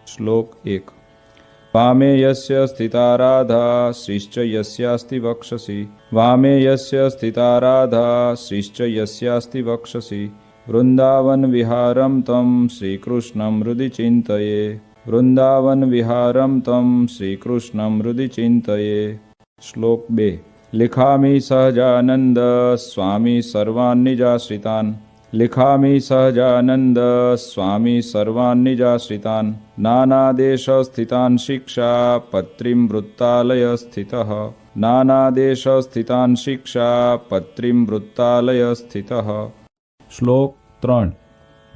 श्लोक 1। वामे यस्य स्थिता राधा श्रीश्च यस्यास्ति वक्षसि। वामे यस्य स्थिता राधा श्रीश्च यस्यास्ति वक्षसि। वृंदावन विहारं तं श्रीकृष्णं हृदि चिन्तये। वृंदावन विहारं तं श्रीकृष्णं हृदि चिन्तये। श्लोक 2। लिखामि सहजानंद स्वामी सर्वान् निजाश्रितान्। लिखामि सहजानंद स्वामी सर्वान् निजाश्रितान्। नानादेशस्थितान् शिक्षा पत्रीं वृत्तालय स्थितः। नानादेशस्थितान् शिक्षा पत्रीं वृत्तालय स्थितः। श्लोक 3।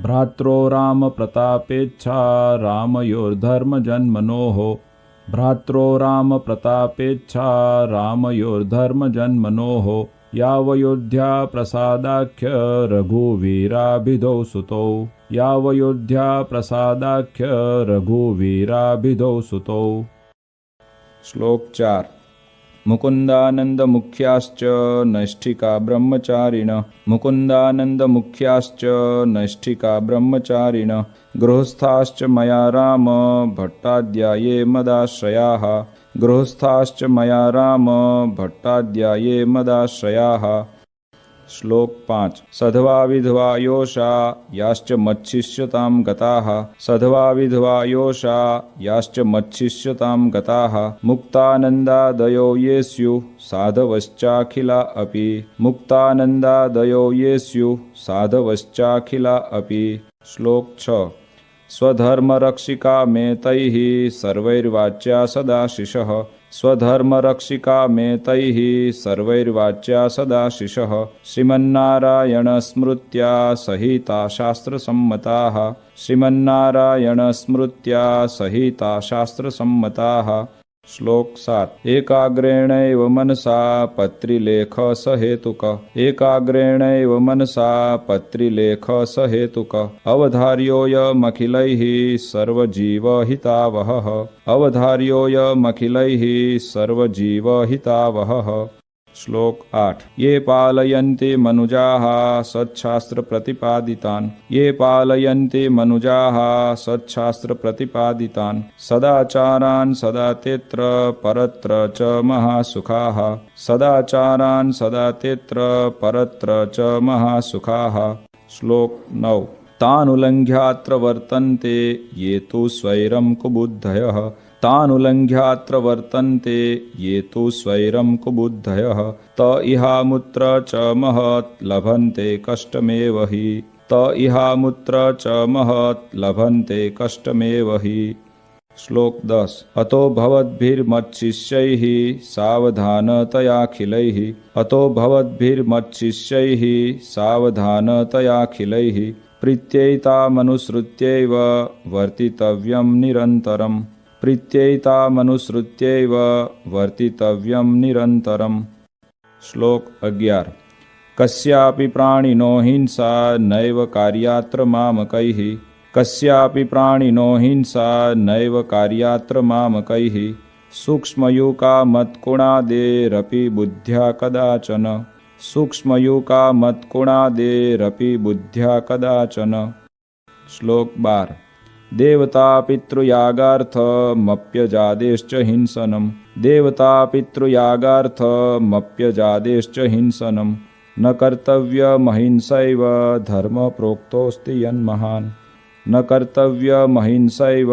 भ्रात्रो राम प्रतापेच्छा रामयोर्धर्म जन्मनोः। भ्रात्रो राम प्रतापेच्छा रामयोर्धर्म जन्मनोः। यावयोध्या प्रसादाख्य रघुवीराभिधौ सुतौ। यावयोध्या प्रसादाख्य रघुवीराभिधौ सुतौ। श्लोक 4। मुकुंदानंद मुख्याश्च नैष्ठिका ब्रह्मचारिण। मुकुंदानंद मुख्याश्च नैष्ठिका ब्रह्मचारिण। गृहस्थाश्च मया राम भट्टाध्याये मदाश्रयाः। गृहस्थाश्च मया राम भट्टाध्याये मदाश्रयाः। श्लोक 5। सधवा विधवा योषा याश्च मच्छिष्यतां गताः। सधवा विधवा योषा याश्च मच्छिष्यतां गताः। मुक्तानन्दादयो ये स्युः साधवश्चाखिला अपि। मुक्तानन्दादयो ये स्युः साधवश्चाखिला अपि। श्लोक 6। स्वधर्मरक्षिका मे तैः सर्वैर्वाच्या सदाशिषः। स्वधर्मरक्षिका मे तैः सर्वैर्वाच्या सदाशिषः। श्रीमन्नारायणस्मृत्या सहिता शास्त्रसम्मताः। श्रीमन्नारायणस्मृत्या सहिता शास्त्रसम्मताः। श्लोक 7। एकाग्रेणैव मनसा पत्रिलेख सहेतुक। एकाग्रेणैव मनसा पत्रिलेख सहेतुक। अवधार्योऽयमखिलैः सर्वजीवहितावहः। अवधार्योऽयमखिलैः सर्वजीवहितावहः। श्लोक 8। ये पालयन्ति मनुजाः सच्छास्त्र प्रतिपादितान्। ये पालयन्ति मनुजाः सच्छास्त्र प्रतिपादितान्। सदाचारान् सदा तेत्र परत्र च महासुखाः। सदाचारान् सदा तेत्र परत्र च महासुखाः। श्लोक 9। तानुलङ्घ्यात्र वर्तन्ते ये तु स्वैरं कुबुद्धयः। तानुलङ्घ्यात्र वर्तन्ते ये तु स्वैरं कुबुद्धयः। त इहामुत्र च महत् लभन्ते कष्टमेव हि। त इहामुत्र च महत् लभन्ते कष्टमेव हि। श्लोक 10। अतो भवद्भिर्मच्छिष्यैः सावधानतयाखिलैः। अतो भवद्भिर्मच्छिष्यैः सावधानतयाखिलैः। प्रीत्यैतामनुसृत्यैव वर्तितव्यं निरन्तरम्। प्रीत्यैतामनुसृत्यैव वर्तितव्यं निरन्तरम्। श्लोक 11। कस्यापि प्राणिनो हिंसा नैव कार्यात्र मामकैः। कस्यापि प्राणिनो हिंसा नैव कार्यात्र मामकैः। सूक्ष्मयूका मत्कुणादेरपि बुद्ध्या कदाचन। सूक्ष्मयूका मत्कुणादेरपि बुद्ध्या कदाचन। श्लोक 12। देवता पितृयागार्थमप्यजादेश्च हिंसनम्। देवता पितृयागार्थमप्यजादेश्च हिंसनम्। न कर्तव्यमहिंसैव धर्म प्रोक्तोऽस्ति यन्महान्। न कर्तव्यमहिंसैव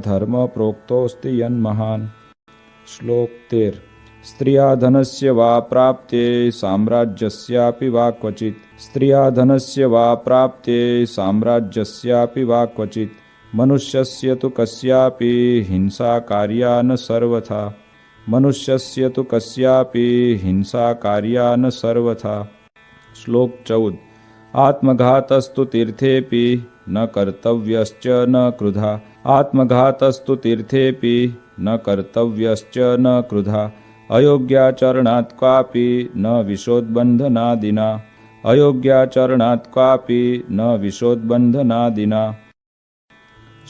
धर्म प्रोक्तोऽस्ति यन्महान्। श्लोक 13। स्त्रिया धनस्य वा प्राप्ते साम्राज्यस्यापि वा क्वचित्। स्त्रिया धनस्य वा प्राप्ते साम्राज्यस्यापि वा क्वचित्। मनुष्यस्य तु कस्यापि हिंसा कार्या न सर्वथा। मनुष्यस्य तु कस्यापि हिंसा कार्या न सर्वथा। श्लोक 14। आत्मघातस्तु तीर्थेऽपि न कर्तव्यश्च न क्रुधा। आत्मघातस्तु तीर्थेऽपि न कर्तव्यश्च न क्रुधा। अयोग्याचरणात् क्वापि न विशोद्बन्धनादिना। अयोग्याचरणात् क्वापि न विशोद्बन्धनादिना।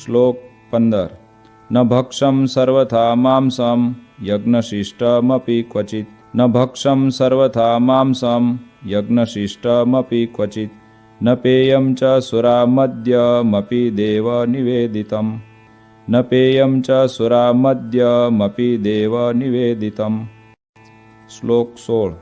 श्लोक 15। न भक्षं सर्वथा मांसं यज्ञशिष्टमपि क्वचित्। न भक्षं सर्वथा मांसं यज्ञशिष्टमपि क्वचित्। न पेयं च सुरामद्यमपि देव निवेदितम्। न पेयं च सुरामद्यमपि देवनिवेदितम्। श्लोक 16।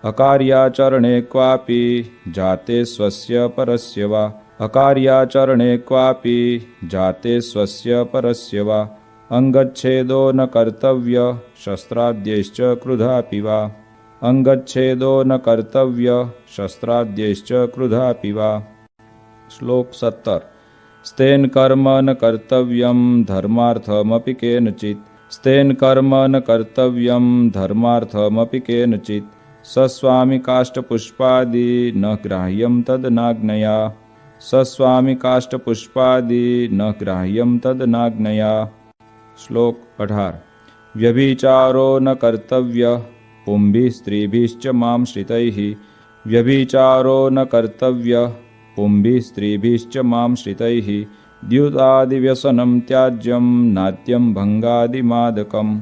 अकार्याचरणे क्वापि जाते स्वस्य परस्य वा अकार्याचरणे क्वापि जाते स्वस्य परस्य वा अंगच्छेदो न कर्तव्य शस्त्राद्यैश्च क्रुधापि वा अंगच्छेदो न कर्तव्य शस्त्राद्यैश्च क्रुधापि वा। श्लोक 17। स्तेन कर्म न कर्तव्यं धर्मार्थमपि केनचित् स्तेन कर्म न कर्तव्यं धर्मार्थमपि केनचित् सस्वामि काष्ठपुष्पादि न ग्राह्यं तदनाज्ञया सस्वामि काष्ठपुष्पादि न ग्राह्यं तदनाज्ञया। श्लोक 18। व्यभिचारो न कर्तव्य पुंभिः स्त्रीभिश्च मां श्रितैः व्यभिचारो न कर्तव्य पुंभिः स्त्रीभिश्च मां श्रितैः द्युतादिव्यसनं त्याज्यं नात्यं भंगादिमादकम्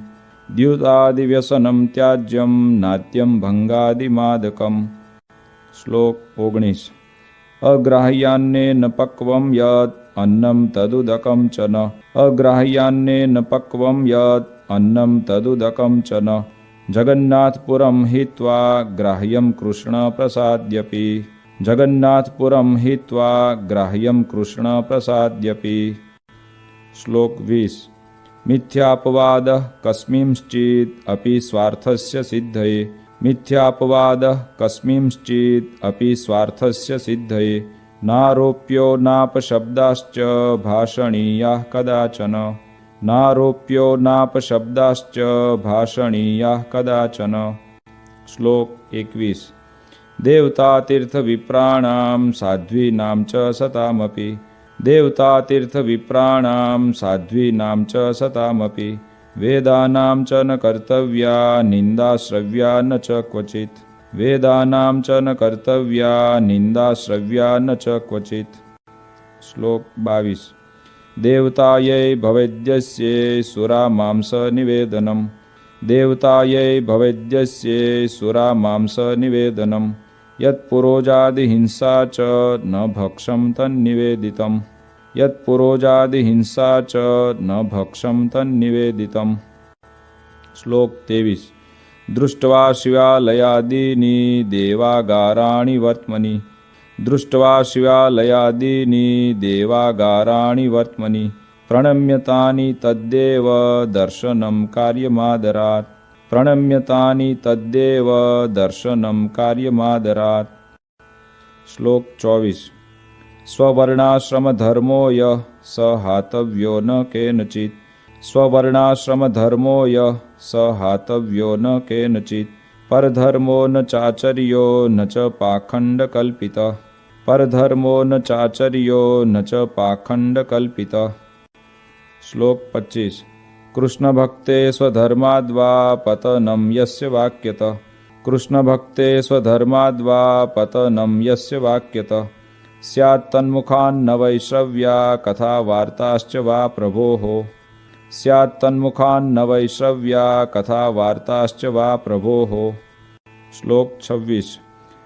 द्युतादिव्यसनं त्याज्यं नात्यं भंगादिमादकम्। श्लोक 19। अग्राह्यान्नेन पक्वं यत् अन्नं तदुदकं च न अग्राह्यान्नेन पक्वं यत् अन्नं तदुदकं च न जगन्नाथपुरं हित्वा ग्राह्यं कृष्णप्रसाद्यपि जगन्नाथपुरं हित्वा ग्राह्यं कृष्णप्रसाद्यपि। श्लोक 20। मिथ्यापवादः कस्मिंश्चित् अपि स्वार्थस्य सिद्धये मिथ्यापवादः कस्मिंश्चित् अपि स्वार्थस्य सिद्धये नारोप्यो नापशब्दाश्च भाषणीयाः कदाचन नारोप्यो नापशब्दाश्च भाषणीयाः कदाचन। श्लोक 21। देवतातीर्थविप्राणां साध्वीनां च सतामपि देवतातीर्थविप्राणां साध्वीनां च सतामपि वेदानां च न कर्तव्या निन्दाश्रव्या न च क्वचित् वेदानां च न कर्तव्या निन्दाश्रव्या न च क्वचित्। श्लोक 22। देवतायै भवेद्यस्ये सुरामांसनिवेदनम् देवतायै भवेद्यस्ये सुरामांसनिवेदनम् यत्पुरोजादिहिंसा च न भक्षं तन्निवेदितम् यत्पुरोजादिहिंसा च न भक्षं तन्निवेदितम्। श्लोक 23। दृष्ट्वा शिवालयादीनि देवागाराणि वर्त्मनि दृष्ट्वा शिवालयादीनि देवागाराणि वर्त्मनि प्रणम्यतानि तद्देव दर्शनं कार्यमादरात् प्रणम्यतानि तद्देव दर्शनं कार्यमादरात्। श्लोक 24। स्ववर्णाश्रमधर्मो यः स हातव्यो न केनचित् स्ववर्णाश्रमधर्मो यः स हातव्यो न केनचित् परधर्मो न चाचर्यो न च पाखण्डकल्पितः परधर्मो न चाचर्यो न च पाखण्डकल्पितः। श्लोक 25। कृष्णभक्ते स्वधर्माद्वा पतनं यस्य वाक्यतः कृष्णभक्ते स्वधर्माद्वा पतनं यस्य वाक्यतः स्यात् तन्मुखान्न वैश्रव्या कथा वार्ताश्च वा प्रभोः स्यात् तन्मुखान्न वैश्रव्या कथा वार्ताश्च वा प्रभोः। श्लोक 26।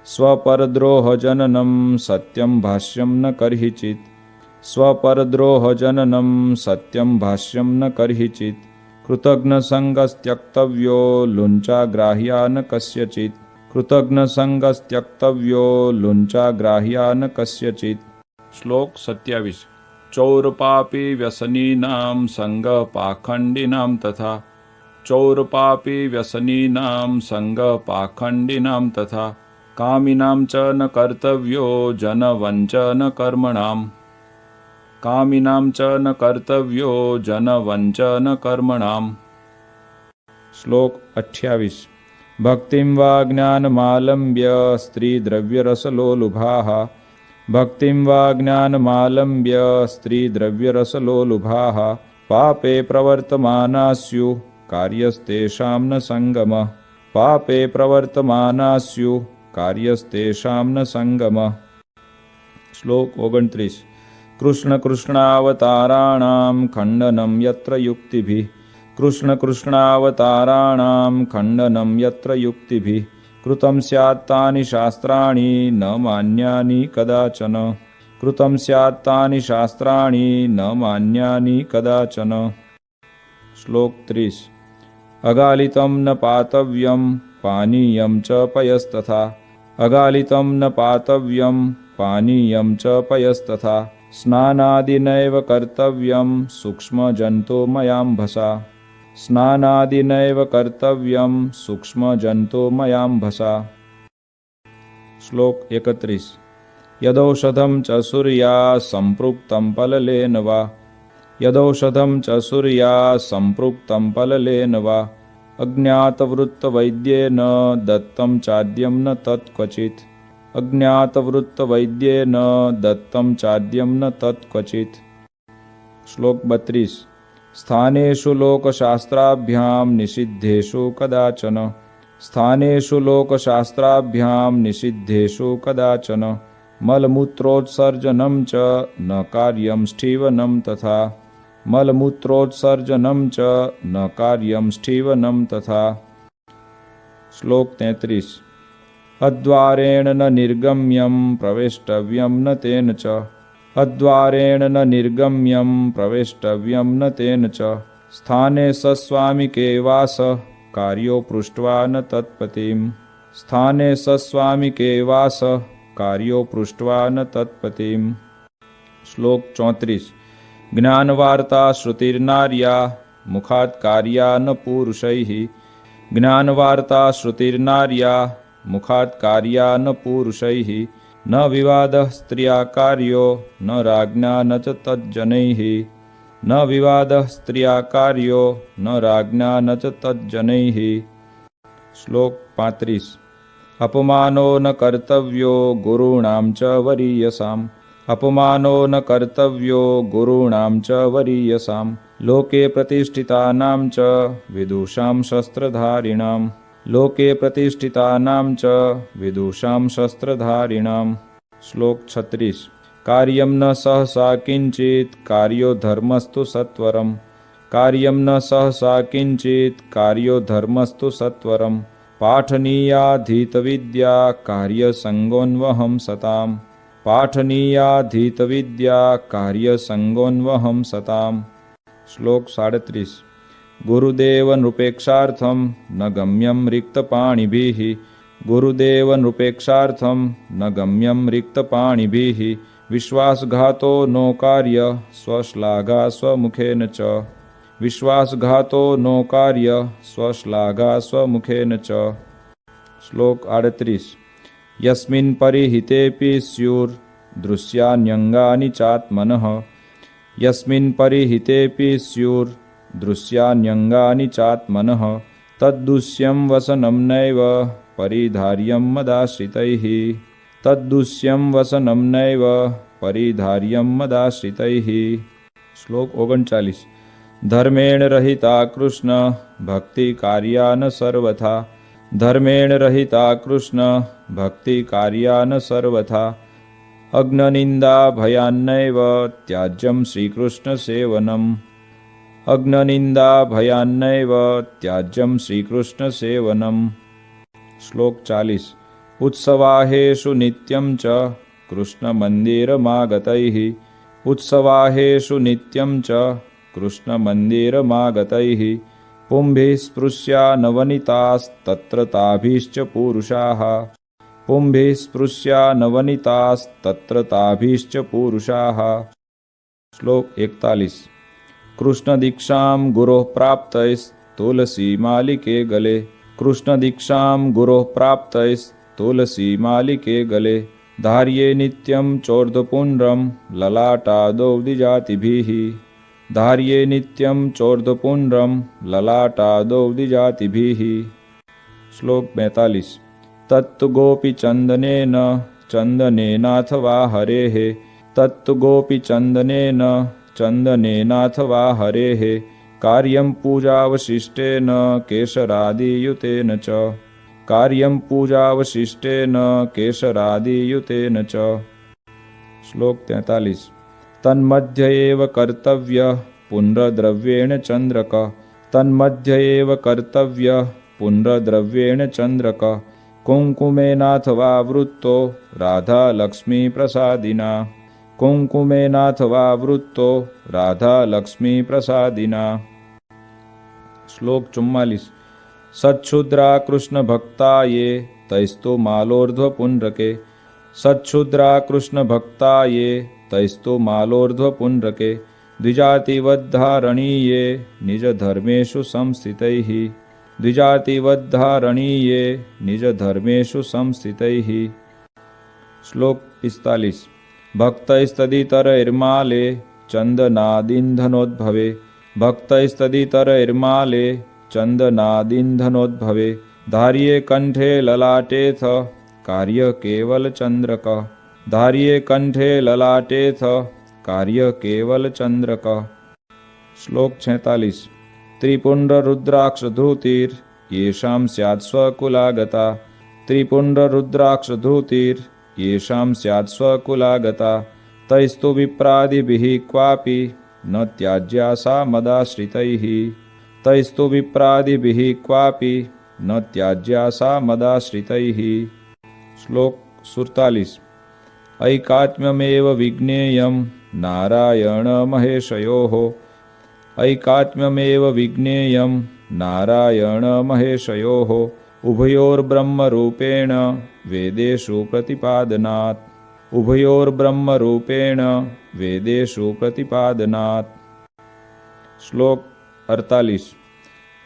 स्वपरद्रोहजननं सत्यं भाष्यं न कर्हिचित् स्वपरद्रोहजननं सत्यं भाष्यं न कर्हिचित् कृतघ्नसङ्गस्त्यक्तव्यो लुञ्चाग्राह्या न कस्यचित् कृतघ्नसङ्गस्त्यक्तव्यो लुञ्चाग्राह्या न कस्यचित्। श्लोक 27। चौरपापी व्यसनीनां संगपाखण्डिनां तथा चौरपापी व्यसनीनां संगपाखण्डिनां तथा कामिनां च न कर्तव्यो जनवञ्चन कर्मणाम् कामिनां च न कर्तव्यो जनवञ्चन कर्मणाम्। श्लोक 28। भक्तिं वा ज्ञानमालम्ब्य स्त्रीद्रव्यरसलोलुभाः भक्तिं वा ज्ञानमालम्ब्य स्त्रीद्रव्यरसलोलुभाः पापे प्रवर्तमाना स्युः कार्यस्तेषां न संगमः पापे प्रवर्तमाना स्युः कार्यस्तेषां न संगमः। श्लोक 29। कृष्ण कृष्णावताराणां खण्डनं यत्र युक्तिभिः कृष्ण कृष्णावताराणां खण्डनं यत्र युक्तिभिः कृतं स्यात् तानि शास्त्राणि न मान्यानि कदाचन कृतं स्यात् तानि शास्त्राणि न मान्यानि कदाचन। श्लोक 30। अगालितं न पातव्यं पानीयं च पयस्तथा। अगालितं न पातव्यं पानीयं च पयस्तथा। स्नानादिनैव कर्तव्यं सूक्ष्मजन्तुमयाम्भसा। स्नानादिनैव कर्तव्यं सूक्ष्मजन्तुमयाम्भसा। श्लोक 31। यदौषधं च सूर्या सम्पृक्तं पललेन वा। यदौषधं च सूर्या सम्पृक्तं पललेन वा। अज्ञातवृत्तवैद्येन दत्तं चाद्यं न तत्क्वचित्। अज्ञातवृत्तवैद्येन दत्तं चाद्यं न तत्क्वचित्। श्लोक 32। स्थानेषु लोकशास्त्राभ्यां निषिद्धेषु कदाचन। स्थानेषु लोकशास्त्राभ्यां निषिद्धेषु कदाचन। मलमूत्रोत्सर्जनं च न कार्यं स्ठीवनं तथा। मलमूत्रोत्सर्जनं च न कार्यं स्ठीवनं तथा। श्लोक 33। अद्वारेण न निर्गम्यं प्रवेष्टव्यं न तेन च। अद्वारेण न निर्गम्यं प्रवेष्टव्यं न तेन च। स्थाने सस्वामिके वास कार्यो पृष्ट्वा न तत्पतिम्। स्थाने सस्वामिके वास कार्यो पृष्ट्वा न तत्पतिम्। श्लोक 34। ज्ञानवार्ता श्रुतिर्नार्या मुखात् कार्या न पुरुषैः। ज्ञानवार्ता श्रुतिर्नार्या मुखात् कार्या न पुरुषैः। न विवादः स्त्रिया कार्यो न राज्ञा न च तज्जनैः। न विवादः स्त्रिया कार्यो न राज्ञा न च तज्जनैः। श्लोक 35। अपमानो न कर्तव्यो गुरूणां च वरीयसाम्। अपमानो न कर्तव्यो गुरूणां च वरीयसां। लोके प्रतिष्ठितानां च विदुषां शस्त्रधारिणां। लोके प्रतिष्ठितानां च विदुषां शस्त्रधारिणां। श्लोक 36। कार्यं न सहसा किंचित् कार्यो धर्मस्तु सत्वरम्। कार्यं न सहसा किंचित् कार्यो धर्मस्तु सत्वरम्। पाठनीयाधीतविद्या कार्यसङ्गोन्वहं सताम्। पाठनीयाधीतविद्या कार्यसङ्गोन्वहं सताम्। श्लोक 37। गुरुदेव नृपेक्षार्थं न गम्यं रिक्तपाणिभिः। गुरुदेव नृपेक्षार्थं न गम्यं रिक्तपाणिभिः। विश्वासघातो नो कार्य स्वश्लाघा स्वमुखेन च। विश्वासघातो नो कार्य स्वश्लाघा स्वमुखेन च। श्लोक 38। यस्मिन् परिहितेऽपि स्युर्दृश्यान्यङ्गानि चात्मनः। यस्मिन् परिहितेऽपि स्युर्दृश्यान्यङ्गानि चात्मनः। तद्दुष्यं वसनं नैव परिधार्यं मदाश्रितैः। तद्दुष्यं वसनं नैव परिधार्यं मदाश्रितैः। श्लोक 39। धर्मेण रहिता कृष्ण भक्ति कार्या न सर्वथा। धर्मेण रहिता कृष्ण भक्ति कार्या न सर्वथा। अग्ननिंदा भयान्नैव त्याज्यं श्रीकृष्ण सेवनम्। अग्ननिंदा भयान्नैव त्याज्यं श्रीकृष्ण सेवनम्। श्लोक 40। उत्सवाहेषु नित्यं च कृष्णमन्दिरमागतैः। उत्सवाहेषु नित्यं च कृष्णमन्दिरमागतैः। पुंभिः स्पृश्या नवनीतास्तत्र ताभिश्च पुरुषाः। पुंभिः स्पृश्या नवनीतास्तत्र ताभिश्च पुरुषाः। श्लोक 41। कृष्णदीक्षां गुरोः प्राप्तैस्तुलसी मालिके गले। कृष्णदीक्षां गुरोः प्राप्तैस्तुलसी मालिके गले। धार्ये नित्यं चोर्ध्वपुण्ड्रं ललाटादौ द्विजातिभिः। धार्ये नित्यं चोर्ध्वपुण्ड्रं ललाटादौ द्विजातिभिः। श्लोक 42। तत्तु गोपीचन्दनेन चन्दनेनाथवा हरेः। तत्तु गोपीचन्दनेन चन्दनेनाथवा हरेः। कार्यं पूजावशिष्टेन केशरादियुतेन च। कार्यं पूजावशिष्टेन केशरादियुतेन च। श्लोक 43। तन्मध्य एव कर्तव्यः पुण्ड्रद्रव्येण चन्द्रक। तन्मध्य एव कर्तव्यः पुण्ड्रद्रव्येण चन्द्रक। कुङ्कुमेनाथवा वृत्तो राधा लक्ष्मी प्रसादिना। कुङ्कुमेनाथवा वृत्तो राधा लक्ष्मी प्रसादिना। श्लोक 44। सच्छुद्रा कृष्ण भक्ता ये तैस्तु मालोर्ध्व पुण्ड्रके। सच्छुद्रा कृष्ण भक्ता ये तैस्तु मालोर्ध्व पुण्ड्रके। द्विजातिवद्धारणीये निज धर्मेषु संस्थितैः। द्विजातिवद्धारणीये निज धर्मेषु संस्थितैः। श्लोक 45। भक्तैस्तदितरैर्माले चन्दनादिन्धनोद्भवे। भक्तैस्तदितरैर्माले चन्दनादिन्धनोद्भवे। धार्ये कंठे ललाटेथ कार्य केवल चंद्रक। धार्ये कंठे ललाटेथ कार्य केवल चंद्रक। श्लोक 46। त्रिपुंड्र रुद्राक्ष धृतिर येषां स्यात् स्वकुलागता। त्रिपुंड्र रुद्राक्ष धृतिर येषां स्यात् स्वकुलागता। तैस्तु विप्रादिभिः क्वापि न त्याज्या सा मदाश्रितैः। तैस्तु विप्रादिभिः क्वापि न त्याज्या सा मदाश्रितैः। श्लोक 47। ऐकात्म्यमेव विज्ञेयं नारायण महेशयोः। ऐकात्म्यमेव विज्ञेयं नारायण महेशयोः। उभयोर्ब्रह्मरूपेण वेदेषु प्रतिपादनात्। उभयोर्ब्रह्मरूपेण वेदेषु प्रतिपादनात्। श्लोक 48।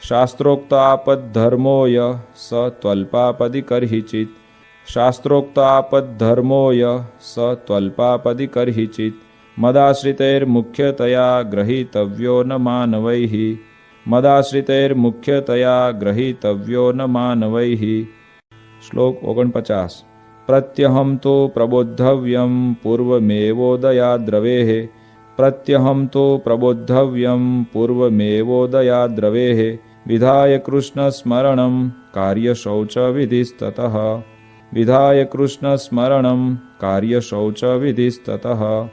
शास्त्रोक्तापद्धर्मो यः स त्वल्पापदिकर्हिचित्। शास्त्रोक्तापद्धर्मो यः स त्वल्पापदिकर्हिचित्। मदाश्रितैर्मुख्यतया ग्रहीतव्यो न मानवैः। मदाश्रितैर्मुख्यतया ग्रहीतव्यो न मानवैः। श्लोक 49। प्रत्यहं तो प्रबोद्धव्यं पूर्वमेवोदयाद्रवेः। प्रत्यहं तो प्रबोद्धव्यं पूर्वमेवोदयाद्रवेः। विधाय कृष्णस्मरणं कार्यशौचविधिस्ततः। विधाय कृष्णस्मरणं कार्यशौचविधिस्ततः।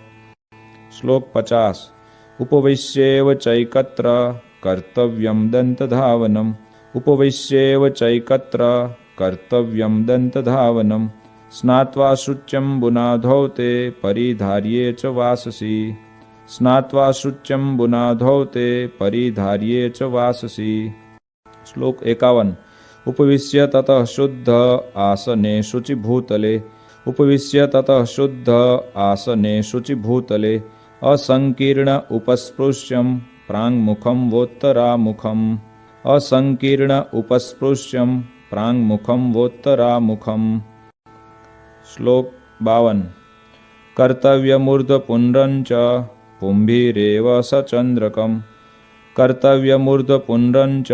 श्लोक 50। उपविश्येव चैकत्र कर्तव्यं दन्तधावनम्। उपविश्येव चैकत्र कर्तव्यं दन्तधावनम्। स्नात्वा शुच्यम्बुनाधौ ते परिधार्ये च वाससि। स्नात्वा शुच्यम्बुनाधौ ते परिधार्ये च वाससि। श्लोक 51। उपविश्य ततः शुद्ध आसने शुचिभूतले। उपविश्य ततः शुद्ध आसने शुचिभूतले। असंकीर्ण उपस्पृश्यं प्राङ्मुखं वोत्तरामुखम्। असंकीर्ण उपस्पृश्यं प्राङ्मुखं वोत्तरामुखम्। श्लोक 52। कर्तव्यमूर्ध्वपुण्ड्रं च पुंभिरेव सचन्द्रकम्। कर्तव्यमूर्ध्वपुण्ड्रं च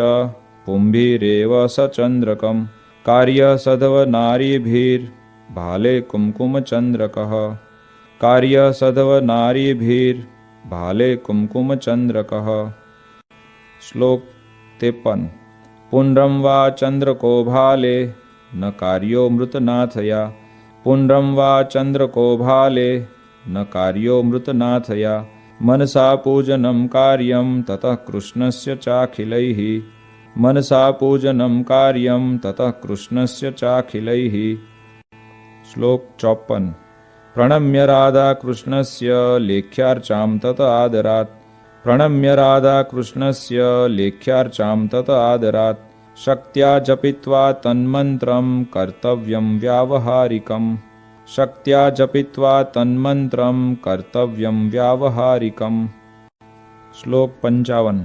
पुंभिरेव सचन्द्रकम्। कार्यसधवनारीभिर्भाले कुङ्कुमचन्द्रकः। कार्यसधवनारीभिर्भाले कुङ्कुमचन्द्रकः। श्लोक 53। पुण्ड्रं वा चन्द्रको भाले न कार्यो मृतनाथया। पुण्ड्रं वा चन्द्रको भाले न कार्यो मृतनाथया। मनसा पूजनं कार्यं ततः कृष्णस्य चाखिलैः। मनसा पूजनं कार्यं ततः कृष्णस्य चाखिलैः। श्लोक 54। प्रणम्य राधा कृष्णस्य लेख्यार्चां तत आदरात्। प्रणम्य राधा कृष्णस्य लेख्यार्चां तत आदरात्। शक्त्या जपित्वा तन्मन्त्रं कर्तव्यं व्यावहारिकम्। शक्त्या जपित्वा तन्मन्त्रं कर्तव्यं व्यावहारिकम्। श्लोक 55।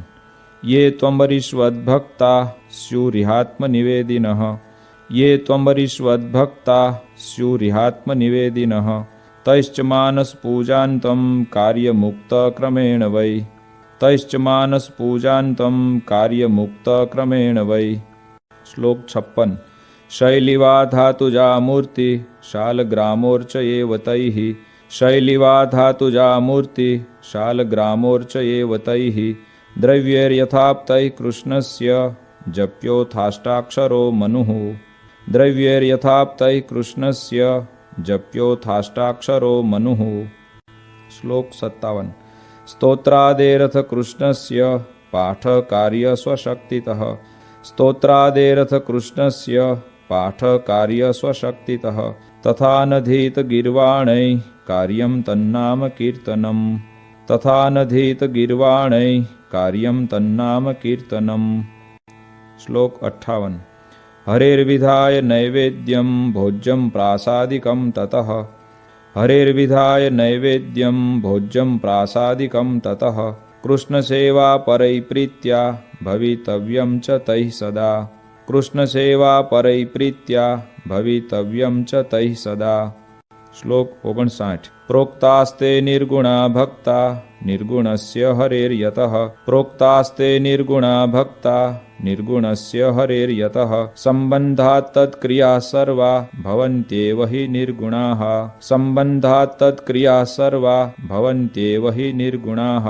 ये त्वम्बरीष्वद्भक्ता स्युरिहात्मनिवेदिनः। ये त्वम्बरीष्वद्भक्ता स्युरिहात्मनिवेदिनः। तैश्च मानसपूजान्तं कार्यमुक्तक्रमेण वै। तैश्च मानसपूजान्तं कार्यमुक्तक्रमेण वै। श्लोक 56। शैलिवा धातुजा मूर्ति शालग्रामोर्चयेव तैः। शैलिवा धातुजा मूर्ति शालग्रामोर्चयेव तैः। द्रव्यैर्यथाप्तैः कृष्णस्य जप्योथाष्टाक्षरो मनुः। द्रव्यैर्यथाप्तैः कृष्णस्य जप्योथाष्टाक्षरो मनुः। श्लोक 57। स्तोत्रादेरथ कृष्णस्य पाठकार्य स्वशक्तितः। स्तोत्रादेरथ कृष्णस्य पाठकार्य स्वशक्तितः तथा नधीत गीर्वाणै कार्यं तन्नाम कीर्तनम् तथा नधीत गीर्वाणै कार्यं तन्नाम कीर्तनम्। श्लोक 58। हरेर्विधाय नैवेद्यं भोज्यं प्रासादिकं ततः हरेर्विधाय नैवेद्यं भोज्यं प्रासादिकं ततः कृष्णसेवा परैप्रीत्या भवितव्यं च तैः सदा कृष्णसेवा परैप्रीत्या भवितव्यं च तैः सदा। श्लोक 59। प्रोक्तास्ते निर्गुणा भक्ता निर्गुणस्य हरेर्यतः प्रोक्तास्ते निर्गुणा भक्ता निर्गुणस्य हरेर्यतः सम्बन्धात् तत्क्रियाः सर्वा भवन्त्येव हि निर्गुणाः सम्बन्धात् तत्क्रियाः सर्वा भवन्त्येव हि निर्गुणाः।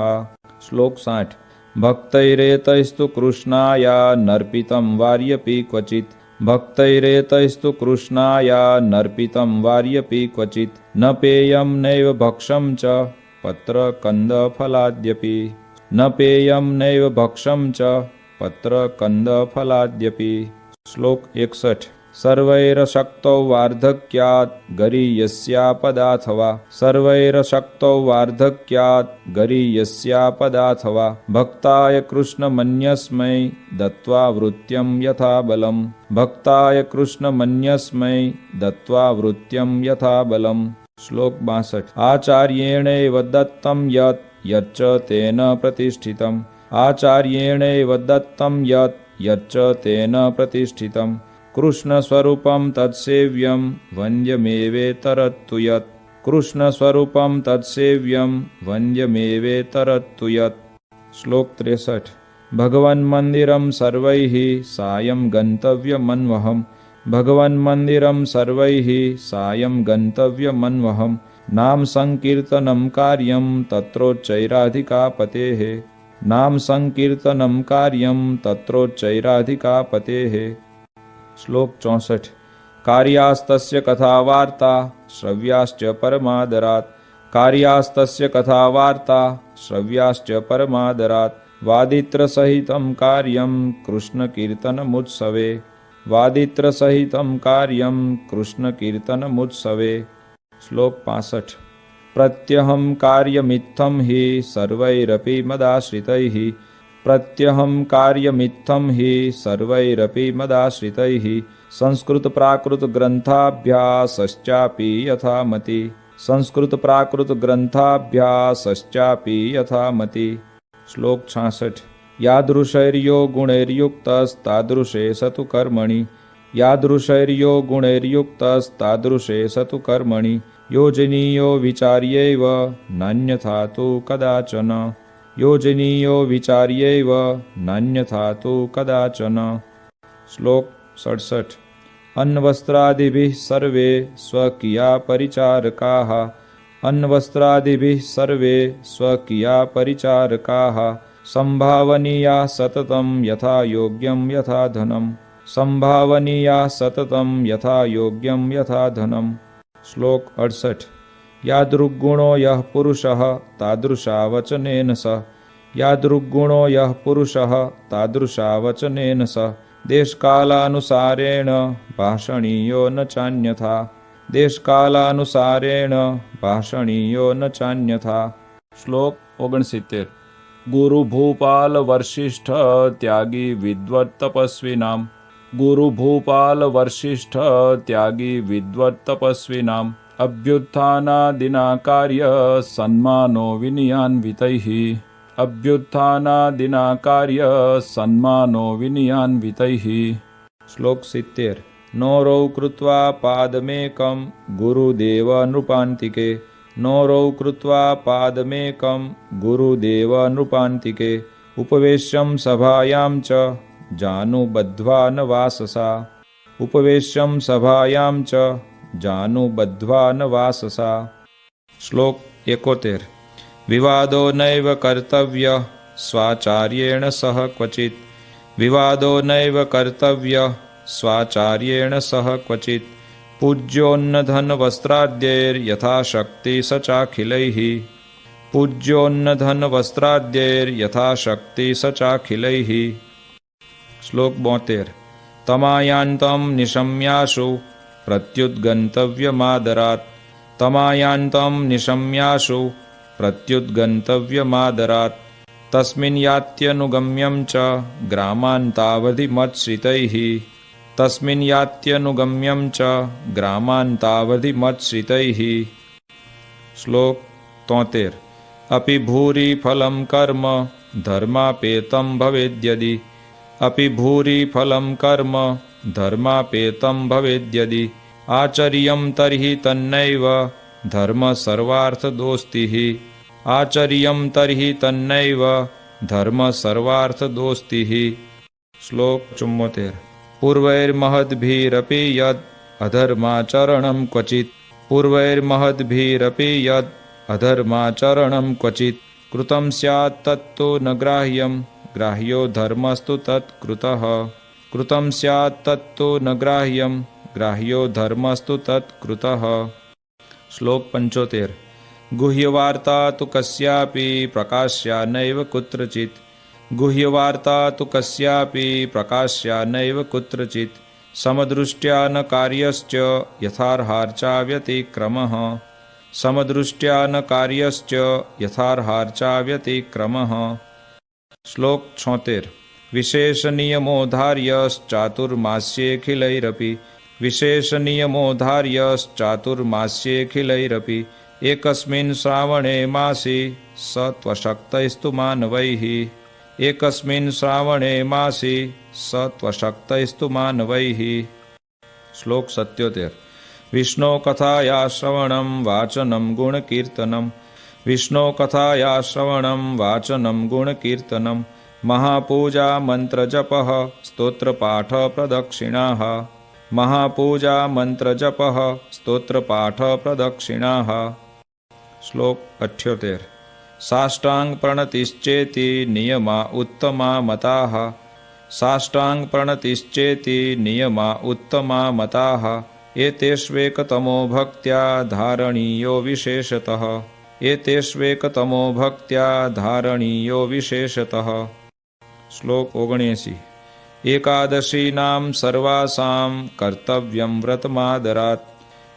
श्लोक 60। भक्तैरेतैस्तु कृष्णाया नर्पितं वार्यपि क्वचित् भक्तैरेतैस्तु कृष्णाया नर्पितं वार्यपि क्वचित् न पेयं नैव भक्षं च पत्रकन्दफलाद्यपि न पेयं नैव भक्षं च पत्रकन्दफलाद्यपि। श्लोक 61। सर्वैरशक्तौ वार्धक्यात् गरीयस्यापदाथवा सर्वैरशक्तौ वार्धक्यात् गरीयस्यापदाथवा भक्ताय कृष्णमन्यस्मै दत्त्वा वृत्यं यथा बलम् भक्ताय कृष्णमन्यस्मै दत्त्वा वृत्यं यथा बलम्। श्लोक 62। आचार्येणैव दत्तं यत् यच्च तेन प्रतिष्ठितम् आचार्येणैव दत्तं यत् यच्च तेन प्रतिष्ठितम् कृष्णस्वरूपं तत्सेव्यं वन्द्यमेवेतरत्तु यत् कृष्णस्वरूपं तत्सेव्यं वन्द्यमेवेतरत्तु यत्। श्लोक 63। भगवन्मन्दिरं सर्वैः सायं गन्तव्यमन्वहम् भगवन्मन्दिरं सर्वैः सायं गन्तव्यमन्वहम् नाम संकीर्तनं कार्यं तत्रोच्चैराधिकापतेः नाम संकीर्तनं कार्यं तत्रोच्चैराधिकापतेः। श्लोक 64। कार्यास्तस्य कथावार्ता श्रव्याश्च परमादरात् कार्यास्तस्य कथावार्ता श्रव्याश्च परमादरात् वादित्रसहितं कार्यं कृष्णकीर्तनमुत्सवे वादित्रसहितं कार्यं कृष्णकीर्तनमुत्सवे। श्लोक 65। प्रत्यहं कार्यमित्थं हि सर्वैरपि मदाश्रितैः प्रत्यहं कार्यमित्थं हि सर्वैरपि मदाश्रितैः संस्कृतप्राकृतग्रन्थाभ्यासश्चापि यथामति संस्कृतप्राकृतग्रन्थाभ्यासश्चापि यथामति। श्लोक 66। यादृशैर्यो गुणैर्युक्तस्तादृशे स तु कर्मणि यादृशैर्यो गुणैर्युक्तस्तादृशे स तु कर्मणि योजनीयो विचार्यैव नान्यथा तु कदाचन योजनीयो विचार्यैव नान्यथा तु कदाचन। श्लोक 67। अन्नवस्त्रादिभिः सर्वे स्वकीया परिचारकाः अन्नवस्त्रादिभिः सर्वे स्वकीया परिचारकाः संभावनीया सततं यथा योग्यं यथा धनम् संभावनीया सततं यथा योग्यं यथा धनम्। श्लोक 68। यादृग्गुणो यः पुरुषः तादृशा वचनेन स यादृग्गुणो यः पुरुषः तादृशा वचनेन स देशकालानुसारेण भाषणीयो न चान्यथा देशकालानुसारेण भाषणीयो न चान्यथा। श्लोक 69। गुरुभूपाल वशिष्ठ त्यागी विद्वत् तपस्विनाम् गुरुभूपाल वशिष्ठ त्यागी विद्वत् तपस्विनाम् अभ्युत्थानादिना कार्य सन्मानो विनयान्वितैः अभ्युत्थानादिना कार्य सन्मानो विनयान्वितैः। श्लोक 70। नोरौ कृत्वा पादमेकं गुरुदेव नृपान्तिके नोरौ कृत्वा पादमेकं गुरुदेव नृपान्तिके उपवेश्यं सभायां च जानुबद्ध्वा न वाससा उपवेश्यं सभायां च जानुबद्ध्वा न वाससा। श्लोक 71। विवादो नैव कर्तव्यः स्वाचार्येण सह क्वचित् विवादो नैव कर्तव्यः स्वाचार्येण सह क्वचित् पूज्योन्नधनवस्त्राद्यैर्यथाशक्ति स चाखिलैः पूज्योन्नधनवस्त्राद्यैर्यथाशक्ति स चाखिलैः। श्लोक 72। तमायान्तं निशम्याशु प्रत्युद्गन्तव्यमादरात् तमायान्तं निशम्याशु प्रत्युद्गन्तव्यमादरात् तस्मिन् यात्यनुगम्यं च ग्रामान्तावधिमत्श्रितैः तस्मिन् यात्यनुगम्यं च ग्रामान्तावधिमत्श्रितैः। श्लोक 73। अपि भूरि फलं कर्म धर्मापेतं भवेद्यदि अपि भूरि फलं कर्म धर्मापेतं भवेद्यदि आचर्यं तर्हि तन्नैव धर्म सर्वार्थदोस्तिः आचर्यं तर्हि तन्नैव धर्म सर्वार्थदोस्तिः। श्लोक 74। पूर्वैर्महद्भिरपि यद् अधर्माचरणं क्वचित् पूर्वैर्महद्भिरपि यद् अधर्माचरणं क्वचित् कृतं स्यात् तत्तु न ग्राह्यं ग्राह्यो धर्मस्तु तत्कृतः कृतं स्यात् तत्तु न ग्राह्यं ग्राह्यो धर्मस्तु तत्कृतः। श्लोक 75। गुह्यवार्ता तु कस्यापि प्रकाश्या नैव कुत्रचित् गुह्यवार्ता तु कस्यापि प्रकाश्या नैव कुत्रचित् समदृष्ट्या न कार्यश्च यथार्हार्चा व्यतिक्रमः समदृष्ट्या न कार्यश्च यथार्हार्चा व्यतिक्रमः। श्लोक 76। विशेषनियमोधार्यश्चातुर्मास्येऽखिलैरपि विशेषनियमोधार्यश्चातुर्मास्येऽखिलैरपि एकस्मिन् श्रावणे मासि स त्वशक्तैस्तु मानवैः एकस्मिन् श्रावणे मासि स त्वशक्तैस्तु मानवैः। श्लोक 77। विष्णो कथाया श्रवणं वाचनं गुणकीर्तनं विष्णो कथाया श्रवणं वाचनं गुणकीर्तनं महापूजा मंत्रजपः स्तोत्रपाठ प्रदक्षिणाः महापूजा मंत्रजपः स्तोत्रपाठ प्रदक्षिणाः। श्लोक 78। साष्टांग प्रणतिश्चेति नियमा उत्तमा मताः साष्टांग प्रणतिश्चेति नियमा उत्तमा मताः एतेष्वेकतमो भक्त्या धारणीयो विशेषतः एतेष्वेकतमो भक्त्या धारणीयो विशेषतः। श्लोक 79। एकादशीनां सर्वासां कर्तव्यं व्रतमादरात्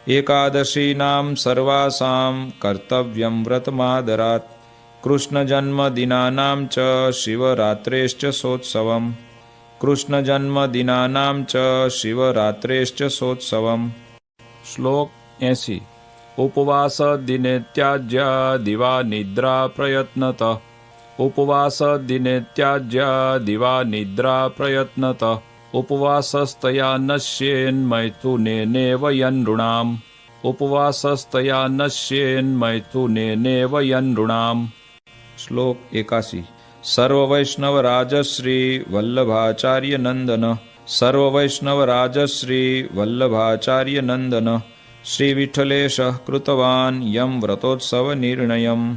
एकादशीनां सर्वासां कर्तव्यं व्रतमादरात् कृष्णजन्मदिनानां च शिवरात्रेश्च सोत्सवम् कृष्णजन्मदिनानां च शिवरात्रेश्च सोत्सवम्। श्लोक 80। उपवास दिने त्याज्या दिवा निद्रा प्रयत्नतः उपवास दिने त्याज्या दिवा निद्रा प्रयत्नतः उपवासस्तया नश्येन्मैथुनेनेव यनृणाम् उपवासस्तया नश्येन्मैथुनेनेव यनृणाम्। श्लोक 81। सर्ववैष्णवराजश्री वल्लभाचार्य नंदन सर्ववैष्णवराजश्री वल्लभाचार्य नंदन श्रीविठ्ठलेशः कृतवान् यं व्रतोत्सवनिर्णयम्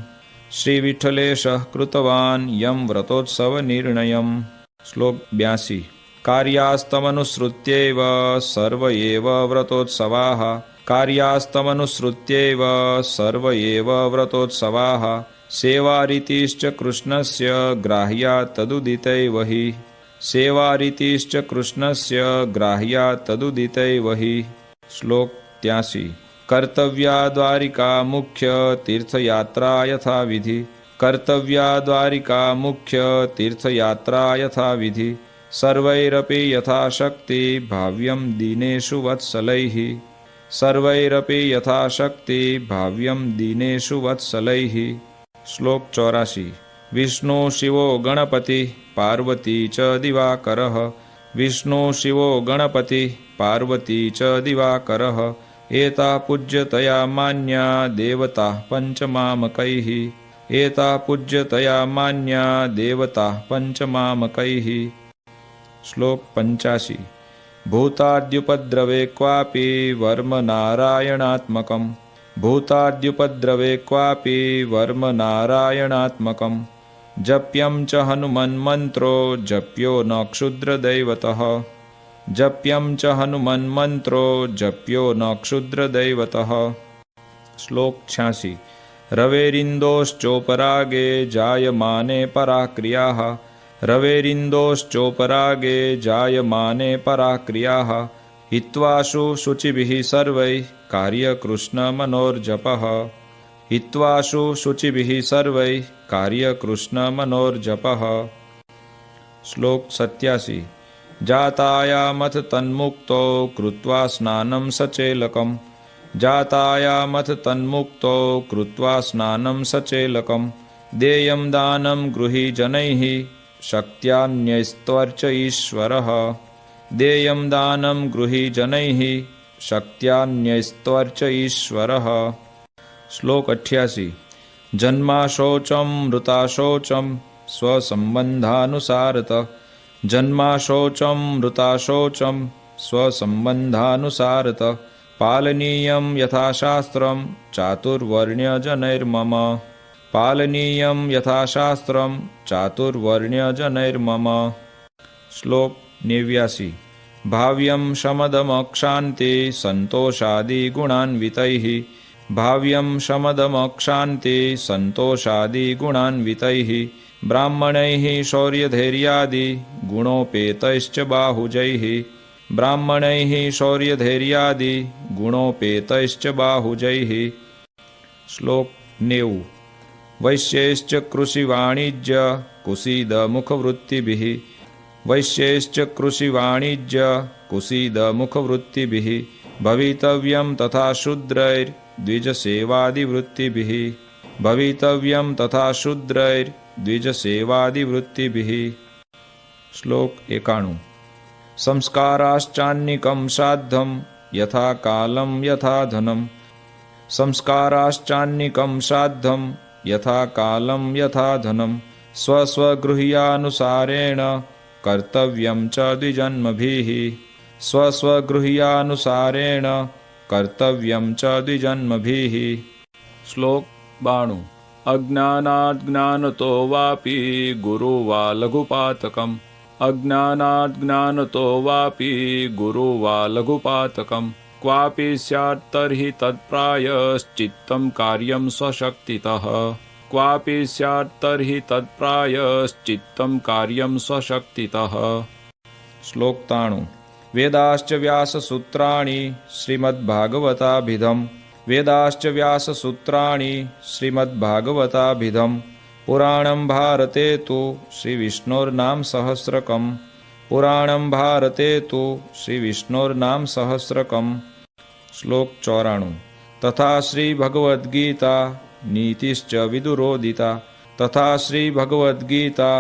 श्रीविठ्ठलेशः कृतवान् यं व्रतोत्सवनिर्णयम्। श्लोक 82। कार्यास्तमनुसृत्यैव सर्व एव व्रतोत्सवाः कार्यास्तमनुसृत्यैव सर्व एव व्रतोत्सवाः सेवारीतिश्च कृष्णस्य ग्राह्या तदुदितैव हि सेवारीतिश्च कृष्णस्य ग्राह्या तदुदितैव हि। श्लोक 83। कर्तव्या द्वारिका मुख्य तीर्थयात्रा यथा विधि कर्तव्या द्वारिका मुख्य तीर्थयात्रा यथा विधि सर्वैरपि यथाशक्ति भाव्यं दीनेषु वत्सलैः सर्वैरपि यथाशक्ति भाव्यं दीनेषु वत्सलैः। श्लोक 84। विष्णु शिवो गणपति पार्वती च दिवाकरः विष्णु शिवो गणपति पार्वती च दिवाकरः एता पूज्यतया मान्या देवता पंचमामकैः एता पूज्यतया मान्या देवता पंचमामकैः। श्लोक 85। भूताद्युपद्रवे क्वापि वर्म नारायणात्मकम् भूताद्युपद्रवे क्वापि वर्म नारायणात्मकम् जप्यं च हनुमन्मन्त्रो जप्यो न क्षुद्रदैवतः जप्यं च हनुमन्मन्त्रो जप्यो न क्षुद्रदैवतः। श्लोक 86। रवेरिन्दोश्चोपरागे जायमाने पराक्रियाः रवेरिन्दोश्चोपरागे जायमाने पराक्रियाः हित्वाशु शुचिभिः सर्वैः कार्यकृष्णमनोर्जपः हित्वाशु शुचिभिः सर्वैः कार्यकृष्णमनोर्जपः। श्लोक 87। जातायामथ तन्मुक्तो कृत्वा स्नानं सचेलकम् जातायामथ तन्मुक्तो कृत्वा स्नानं सचेलकम् देयं दानं गृही जनैः शक्त्यान्यस्त्वर्च ईश्वरः देयं दानं गृही जनैः शक्त्यान्यस्त्वर्च ईश्वरः। श्लोक 88। जन्माशोचं मृताशोचं स्वसंबंधानुसारतः जन्माशोचं मृताशोचं स्वसंबंधानुसारतः पालनीयं यथाशास्त्रं चातुर्वर्ण्यजनैर्मम पालनीयं यथाशास्त्रं चातुर्वर्ण्यजनैर्मम। श्लोक 89। भाव्यं शमदमक्षान्ते सन्तोषादिगुणान्वितैः भाव्यं शमदमक्षान्ते सन्तोषादिगुणान्वितैः ब्राह्मणैः शौर्यधैर्यादि गुणोपेतैश्च बाहुजैः ब्राह्मणैः शौर्यधैर्यादि गुणोपेतैश्च बाहुजैः। श्लोक 90। वैश्यैश्च कृषिवाणिज्य कुसीदमुखवृत्तिभिः वैश्यैश्च कृषिवाणिज्य कुसीदमुखवृत्तिभिः भवितव्यं तथा शूद्रैर्द्विजसेवादिवृत्तिभिः भवितव्यं तथा शूद्रैर्द्विजसेवादिवृत्तिभिः। श्लोक 91। संस्काराश्चान्निकं साद्धं यथा कालं यथा धनं संस्काराश्चान्निकं साद्धं यथा कालं यथा धनं स्वस्वगृह्यानुसारेण कर्तव्यं च द्विजन्मभिः स्वस्वगृह्यानुसारेण कर्तव्यं च द्विजन्मभिः। श्लोक 92। अज्ञानात् ज्ञानतो वापि गुरु वा लघुपातकम् अज्ञानात् ज्ञानतो वापि गुरु वा लघुपातकम् क्वापि स्यात् तर्हि तत्प्रायश्चित्तं कार्यं स्वशक्तितः क्वापि स्यात् तर्हि तत्प्रायश्चित्तं कार्यं स्वशक्तितः। श्लोक 93। वेदाश्च व्याससूत्राणि श्रीमद्भागवताभिधम् वेदाश्च व्याससूत्राणि श्रीमद्भागवताभिधम् पुराणं भारते तु श्रीविष्णोर्नाम सहस्रकम् पुराणं भारते तु श्रीविष्णोर्नाम सहस्रकम्। श्लोक 94। तथा श्रीभगवद्गीता नीतिश्च विदुरोदिता तथा श्रीभगवद्गीता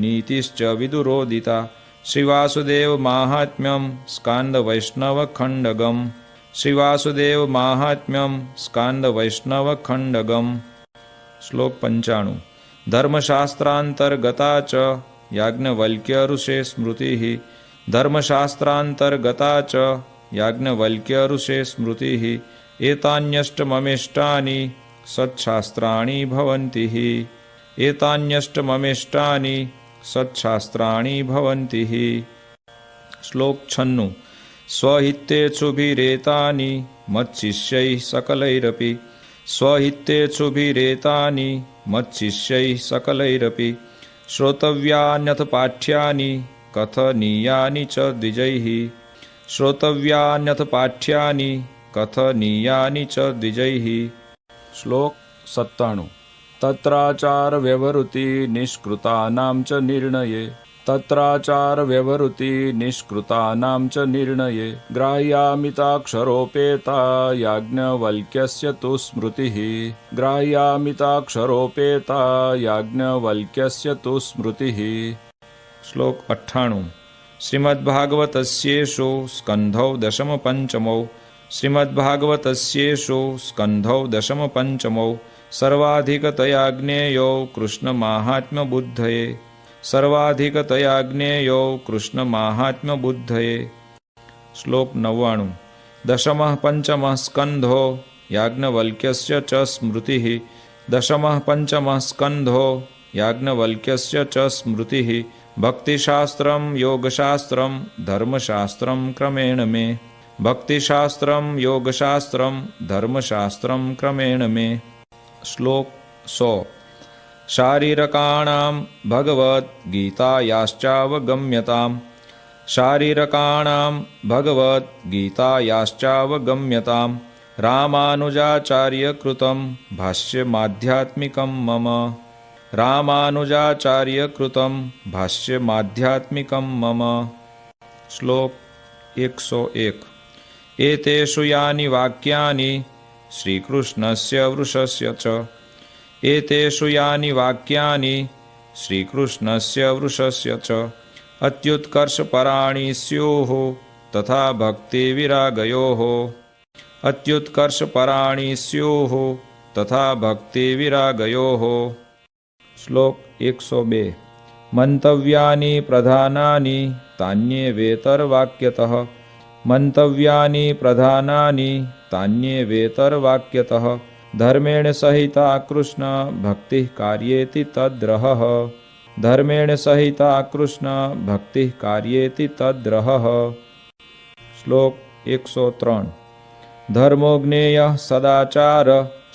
नीतिश्च विदुरोदिता श्रीवासुदेव माहात्म्यं स्कान्दवैष्णवखण्डगम् श्रीवासुदेव माहात्म्यं स्कान्दवैष्णवखण्डगम्। श्लोक 95। धर्मशास्त्रान्तर्गता च याज्ञवल्क्य स्मृतिः धर्मशास्त्रान्तर्गता च याज्ञवल्क्य स्मृतिः एतान्यष्टममिष्टानि सत्शास्त्राणि भवन्ति एतान्यष्टममिष्टानि सत्शास्त्राणि भवन्ति। श्लोक 96। स्वहितेच्छुभिरेतानि मच्शिष्यैः सकलैरपि स्वहितेच्छुभिरेतानि मच्शिष्यैः सकलैरपि श्रोतव्यान्यथ पाठ्यानि कथनीयानि च द्विजैः श्रोतव्यान्यथ पाठ्यानि कथनीयानि च द्विजैः। श्लोक 97। तत्राचार व्यवहृति निष्कृतानां च निर्णये तत्राचार व्यवहृति निष्कृतानां च निर्णये ग्राह्यामिताक्षरोपेता याज्ञवल्क्यस्य तु स्मृतिः ग्राह्यामिताक्षरोपेता याज्ञवल्क्यस्य तु स्मृतिः। श्लोक 98। श्रीमद्भागवतस्येषु स्कन्धौ दशमपञ्चमौ श्रीमद्भागवतस्येषु स्कन्धौ दशमपञ्चमौ सर्वाधिकतया ज्ञेयो कृष्णमाहात्म्यबुद्धये सर्वाधिकतया ज्ञेयो कृष्णमाहात्म्यबुद्धये। श्लोक 99। दशमः पंचमः स्कन्धो याज्ञवल्क्यस्य च स्मृतिः दशमः पंचमः स्कन्धो याज्ञवल्क्यस्य च स्मृतिः भक्तिशास्त्रं योगशास्त्रं धर्मशास्त्रं क्रमेण मे भक्तिशास्त्रं योगशास्त्रं धर्मशास्त्रं क्रमेण मे। श्लोक 100। शारीरकाणां भगवद्गीतायाश्चावगम्यताम् शारीरकाणां भगवद्गीतायाश्चावगम्यताम् रामानुजाचार्यकृतं भाष्यमाध्यात्मिकं मम रामानुजाचार्यकृतं भाष्यमाध्यात्मिकं मम। श्लोक 101। एतेषु यानि वाक्यानि श्रीकृष्णस्य वृषस्य च एतेषु यानि वाक्यानि श्रीकृष्णस्य वृषस्य च अत्युत्कर्षपराणि स्युः तथा भक्तिविरागयोः अत्युत्कर्षपराणि स्युः तथा भक्तिविरागयोः। श्लोक 102। मंतव्यानि प्रधानानि तान्येवेतरवाक्यतः मंतव्यानि प्रधानानि तान्येवेतरवाक्यतः धर्मेण सहिता कृष्ण भक्तिः कार्येति तद्रहः धर्मेण सहिता कृष्ण भक्तिः कार्येति तद्रहः। श्लोक 103। धर्मो ज्ञेयः सदाचार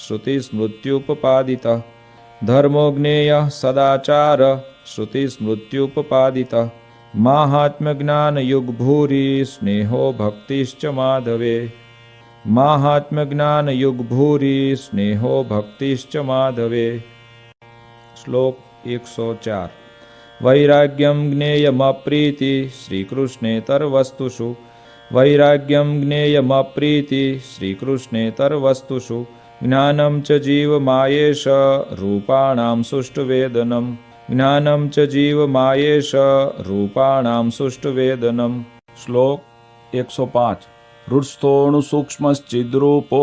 श्रुतिस्मृत्युपपादितः धर्मो ज्ञेयः सदाचार श्रुतिस्मृत्युपपादितः माहात्म्यज्ञानयुग्भूरि स्नेहो भक्तिश्च माधवे माहात्म्यज्ञानयुग्भूरि स्नेहो भक्तिश्च माधवे। श्लोक 104। वैराग्यं ज्ञेयमप्रीति श्रीकृष्णेतरवस्तुषु वैराग्यं ज्ञेयमप्रीति श्रीकृष्णेतरवस्तुषु ज्ञानं च जीवमायेष रूपाणां सुष्ठुवेदनम् ज्ञानं च जीवमायेष रूपाणां सुष्ठुवेदनम्। श्लोक 105। हृत्स्थोणुसूक्ष्मश्चिद्रूपो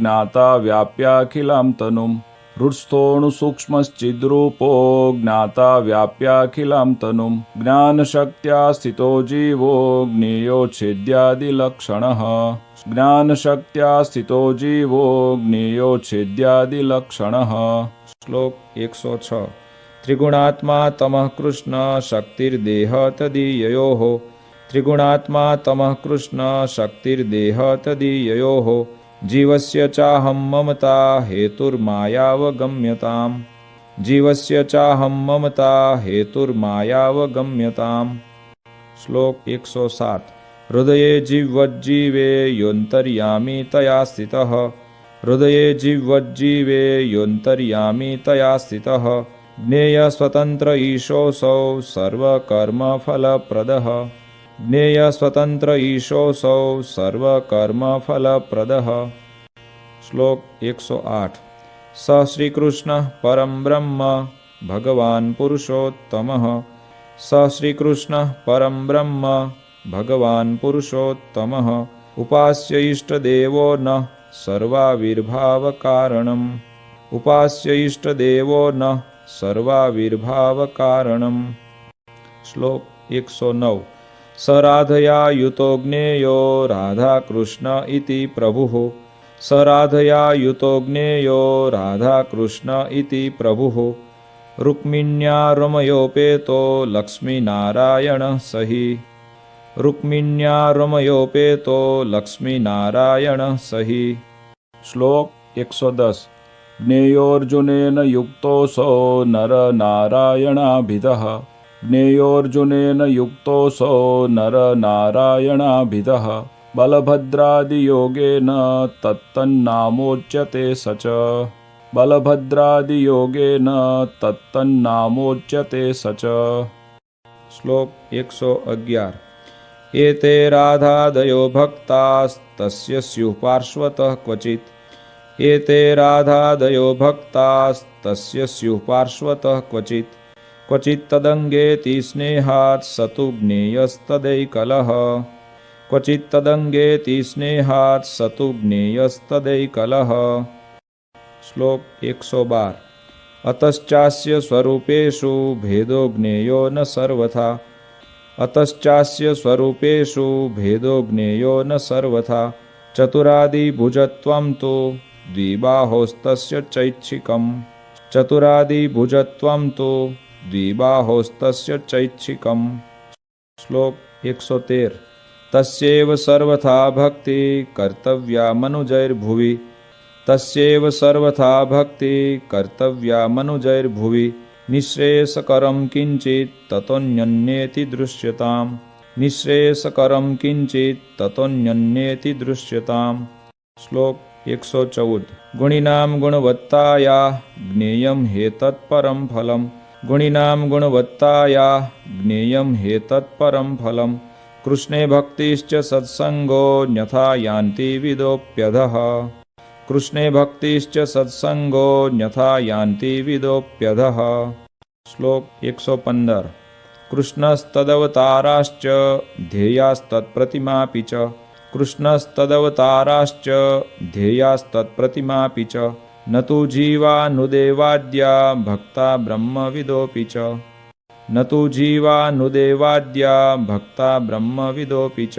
ज्ञाता व्याप्याखिलां तनुम् हृत्स्थोणुसूक्ष्मश्चिद्रूपो ज्ञाता व्याप्याखिलां तनुम् ज्ञानशक्त्या स्थितो जीवो ज्ञेयोच्छेद्यादिलक्षणः ज्ञानशक्त्या स्थितो जीवो ज्ञेयोच्छेद्यादिलक्षणः। श्लोक 106। त्रिगुणात्मा तमः कृष्ण शक्तिर्देह तदीययोः त्रिगुणात्मा तमः कृष्ण शक्तिर्देह तदीययोः जीवस्य चाहं ममता हेतुर्मायावगम्यताम् जीवस्य चाहं ममता हेतुर्मायावगम्यताम्। श्लोक 107। हृदये जिह्वज्जीवे योऽन्तर्यामी तया स्थितः हृदये जिह्वज्जीवे योऽन्तर्यामी तया स्थितः ज्ञेय स्वतंत्र ईशोऽसौ सर्वकर्मफलप्रदः ज्ञेय स्वतंत्र ईशोऽसौ सर्वकर्मफलप्रदः। श्लोक 108। स श्रीकृष्णः परं ब्रह्म भगवान् पुरुषोत्तमः स श्रीकृष्णः परं ब्रह्म भगवान् पुरुषोत्तमः उपास्य इष्टदेवो नः सर्वाविर्भावकारणम् उपास्य इष्टदेवो नः सर्वाविर्भावकारणम्। श्लोक 109। स राधया युतो ज्ञेयो राधाकृष्ण इति प्रभुः स राधया युतो ज्ञेयो राधाकृष्ण इति प्रभुः रुक्मिण्या रमयोपेतो लक्ष्मीनारायणः सहि रुक्मिण्या रमयोपेतो लक्ष्मीनारायणः सहि। श्लोक 110। ज्ञेयोऽर्जुनेन युक्तोऽसौ नरनारायणाभिधः ज्ञेयोऽर्जुनेन युक्तोऽसौ नरनारायणाभिधः बलभद्रादियोगेन तत्तन्नामोच्यते स च बलभद्रादियोगेन तत्तन्नामोच्यते स च। श्लोक 111। एते राधादयो भक्तास्तस्य स्युः पार्श्वतः क्वचित् एते राधादयो भक्तास्तस्य स्युः पार्श्वतः क्वचित् क्वचित् तदङ्गेति स्नेहात् स तु ज्ञेयस्तदैकलः क्वचित् तदङ्गेति स्नेहात् स तु ज्ञेयस्तदैकलः। श्लोक 112। अतश्चास्य स्वरूपेषु भेदो ज्ञेयो न सर्वथा अतश्चास्य स्वरूपेषु भेदो ज्ञेयो न सर्वथा चतुरादिभुजत्वं तु द्विबाहोस्तस्य चैच्छिकम् चतुरादिभुजत्वं तु द्विबाहोस्तस्य चैच्छिकम्। श्लोक 113। तस्यैव सर्वथा भक्ति कर्तव्या मनुजैर्भुवि तस्यैव सर्वथा भक्ति कर्तव्या मनुजैर्भुवि निःश्रेयसकरं किञ्चित् ततोऽन्यन्येति दृश्यताम् निःश्रेयसकरं किञ्चित् ततोऽन्यन्येति दृश्यताम्। श्लोक 114। गुणिनां गुणवत्ताया ज्ञेयं ह्येतत्परं फलम् गुणिनां गुणवत्ताया ज्ञेयं ह्येतत्परं फलम् कृष्णे भक्तिश्च सत्संगो न्यथा यान्ति विदोऽप्यधः कृष्णे भक्तिश्च सत्संगो न्यथा यान्ति विदोऽप्यधः। श्लोक 115। कृष्णस्तदवताराश्च ध्येयास्तत्प्रतिमापि च कृष्णस्तदवताराश्च ध्येयास्तत्प्रतिमापि च न तु जीवानुदेवाद्या भक्ता ब्रह्मविदोऽपि च न तु जीवानुदेवाद्या भक्ता ब्रह्मविदोऽपि च।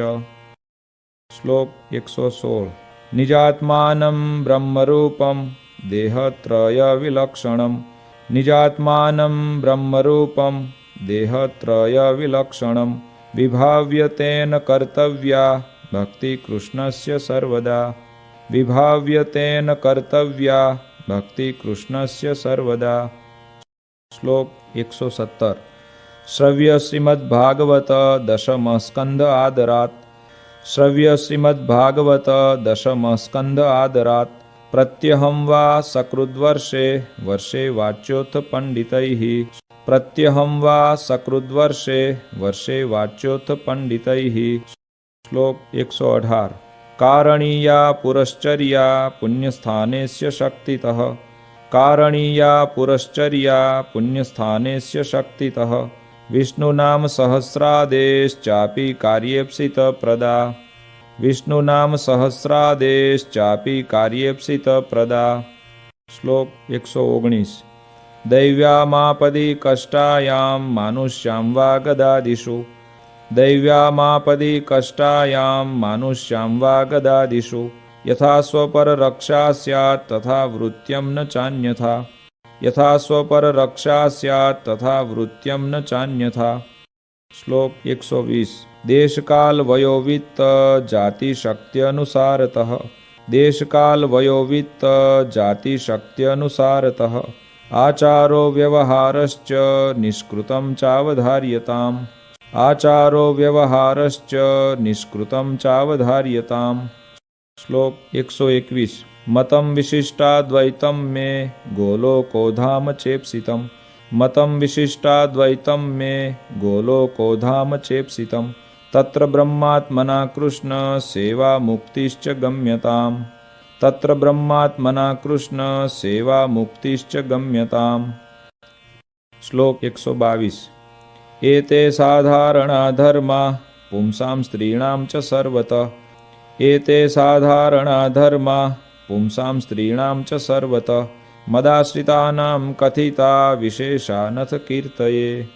श्लोक 116। निजात्मानं ब्रह्मरूपं देहत्रयविलक्षणं निजात्मानं ब्रह्मरूपं देहत्रयविलक्षणं विभाव्यतेन कर्तव्या भक्ति कृष्णस्य सर्वदा विभाव्यतेन कर्तव्या भक्ति कृष्णस्य सर्वदा। श्लोक 117। श्रव्य श्रीमद्भागवत दशम स्कंद आदरात् श्रव्य श्रीमद्भागवत दशम स्कंद आदरात् प्रत्यहं वा सकृद्वर्षे वर्षे वाच्योऽथ पंडितैः प्रत्यहं वा सकृद्वर्षे वर्षे वाच्योऽथ पंडितैः। श्लोक 118। कारणीया पुरश्चर्या पुण्यस्थानेस्य शक्तितः कारणीया पुरश्चर्या पुण्यस्थानेस्य शक्तितः विष्णुनाम सहस्रादेश्चापि कार्येप्सितप्रदा विष्णुनाम सहस्रादेश्चापि कार्येप्सितप्रदा। श्लोक 119। दैव्यामापदि कष्टायां मानुष्यां वा गदादिषु दैव्यामापदि कष्टायां मानुष्यां वा गदादिषु यथा स्वपररक्षा स्यात् तथा वृत्त्यं न चान्यथा यथा स्वपररक्षा स्यात् तथा वृत्त्यं न चान्यथा। श्लोक 120। देशकाल वयोवित्त जाति शक्त्यनुसारतः देशकाल वयोवित्त जाति शक्त्यनुसारतः आचारो व्यवहारश्च निष्कृतं चावधार्यताम् आचारो व्यवहारश्च निष्कृतं चावधार्यताम्। श्लोक 121। मतं विशिष्टाद्वैतं मे गोलोकोधाम चेप्सितं मतं विशिष्टाद्वैतं मे गोलोकोधाम चेप्सितं तत्र ब्रह्मात्मना कृष्ण सेवा मुक्तिश्च गम्यताम् तत्र ब्रह्मात्मना कृष्ण सेवा मुक्तिश्च गम्यताम्। श्लोक 122। एते साधारणा धर्मा पुंसां स्त्रीणां च सर्वतः एते साधारणा धर्मा पुंसां स्त्रीणां च सर्वतः मदाश्रितानां कथिता विशेषा नथ कीर्तये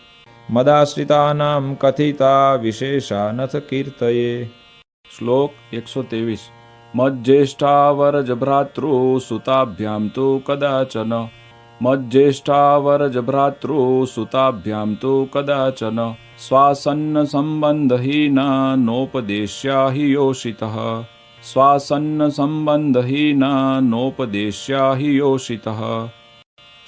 मदाश्रितानां कथिता विशेषा नथ कीर्तये। श्लोक 123। मज्ज्येष्ठावरजभ्रातृसुताभ्यां तु कदाचन मज्ज्येष्ठावरजभ्रातृसुताभ्यां तु कदाचन स्वासन्न सम्बन्धहीना नोपदेश्या हि योषितः स्वासन्न सम्बन्धहीना नोपदेश्या हि योषितः।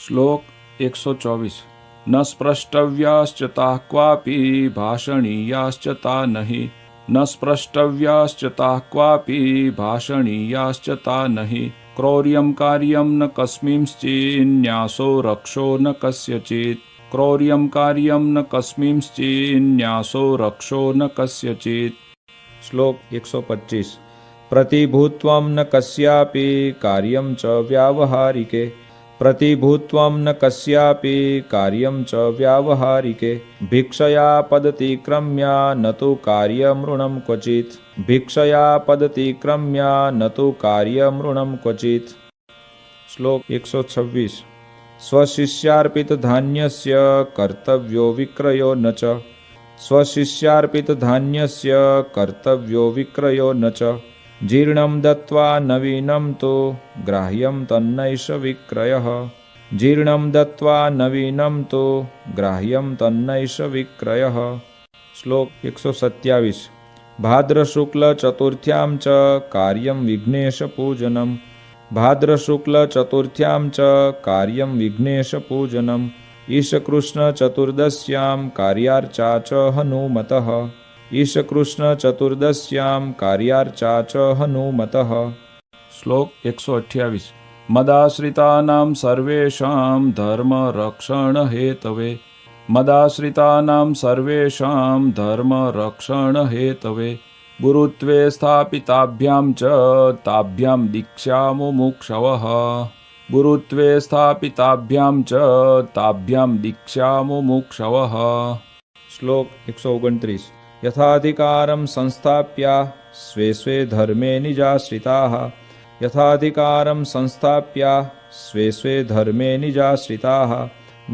श्लोक 124। न स्पृष्टव्याश्च ताः क्वापि भाषणीयाश्च ता नहि न स्पृष्टव्याश्च ताः क्वापि भाषणीयाश्च ता नहि क्रौर्यं कार्यं न कस्मिंश्चिन्न्यासो रक्षो न कस्यचित् क्रौर्यं कार्यं न कस्मिंश्चिन्न्यासो रक्षो न कस्यचित्। श्लोक 125। प्रतिभूत्वं न कस्यापि कार्यं च व्यावहारिके प्रतिभूत्वं न कस्यापि कार्यं च व्यावहारिके भिक्षया पदतिक्रम्या न तु कार्यमृणं क्वचित् भिक्षया पदतिक्रम्या न तु कार्यमृणं क्वचित्। श्लोक 126। स्वशिष्यार्पितधान्यस्य कर्तव्यो विक्रयो न च स्वशिष्यार्पितधान्यस्य कर्तव्यो विक्रयो न च जीर्णं दत्त्वा नवीनं तु ग्राह्यं तन्नैष विक्रयः जीर्णं दत्त्वा नवीनं तु ग्राह्यं तन्नैष विक्रयः। श्लोक 127। भाद्रशुक्लचतुर्थ्यां च कार्यं विघ्नेशपूजनं भाद्रशुक्लचतुर्थ्यां च कार्यं विघ्नेशपूजनम् ईशकृष्णचतुर्दश्यां कार्यार्चा च हनुमतः ईशकृष्णचतुर्दश्यां कार्यार्चा च हनुमतः। श्लोक 128 मदाश्रितानां सर्वेषां धर्मरक्षणहेतवे मदाश्रितानां सर्वेषां धर्मरक्षणहेतवे गुरुत्वे स्थापिताभ्यां च ताभ्यां दीक्षा मुमुक्षवः गुरुत्वे स्थापिताभ्यां च ताभ्यां दीक्षा मुमुक्षवः। श्लोक 129 यथाधिकारं संस्थाप्य स्वे स्वे धर्मे निजाश्रिताः यथाधिकारं संस्थाप्य स्वे स्वे धर्मे निजाश्रिताः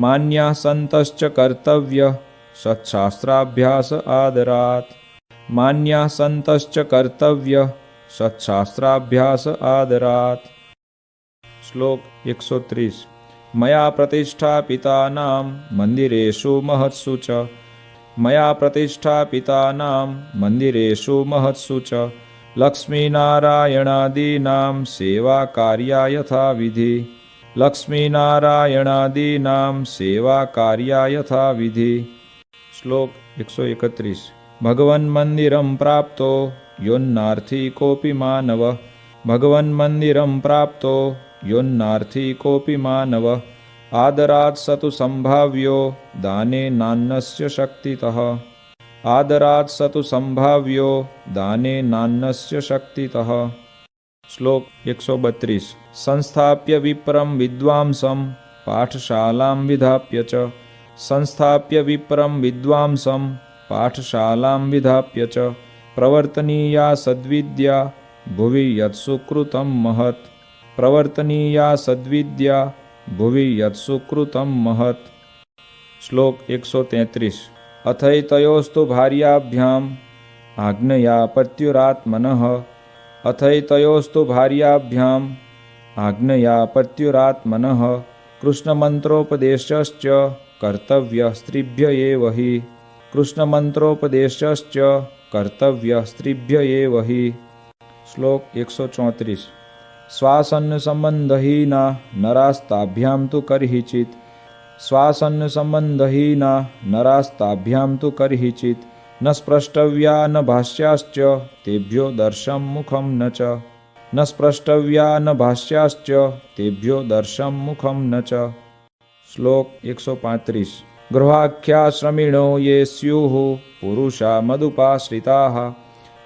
मान्याः सन्तश्च कर्तव्यः सत्शास्त्राभ्यास आदरात् मान्याः सन्तश्च कर्तव्यः सत्शास्त्राभ्यास आदरात्। श्लोक 130 मया प्रतिष्ठापितानां मन्दिरेषु महत्सु च मया प्रतिष्ठापितानां मन्दिरेषु महत्सु च लक्ष्मीनारायणादीनां सेवाकार्या यथाविधि लक्ष्मीनारायणादीनां सेवाकार्या यथाविधि। श्लोक 131 भगवन्मन्दिरं प्राप्तो योन्नार्थी कोऽपि मानवः भगवन्मन्दिरं प्राप्तो योन्नार्थी कोऽपि मानवः आदरात् स तु सम्भाव्यो दानेनान्नस्य शक्तितः आदरात् स तु सम्भाव्यो दानेनान्नस्य शक्तितः। श्लोक 132 संस्थाप्य विप्रं विद्वांसं पाठशालां विधाप्य च संस्थाप्य विप्रं विद्वांसं पाठशालां विधाप्य च प्रवर्तनीया सद्विद्या भुवि यत्सुकृतं महत् प्रवर्तनीया सद्विद्या भुवि यत्सुकृतं महत्। श्लोक 133 अथैतयोस्तु भार्याभ्याम् आज्ञया पत्युरात्मनः अथैतयोस्तु भार्याभ्याम् आज्ञया पत्युरात्मनः कृष्णमन्त्रोपदेशश्च कर्तव्यः स्त्रीभ्य एव हि कृष्णमन्त्रोपदेशश्च कर्तव्यः स्त्रीभ्य एव हि। श्लोक 134 स्वासन्नसम्बन्धहीना नरास्ताभ्यां तु कर्हिचित् स्वासन्नसम्बन्धहीना नरास्ताभ्यां तु कर्हिचित् न स्पृष्टव्या न भाष्याश्च तेभ्यो दर्शं मुखं न च न स्पृष्टव्या न भाष्याश्च तेभ्यो दर्शं मुखं न च। श्लोक 135 गृहाख्याश्रमिणो ये स्युः पुरुषा मदुपाश्रिताः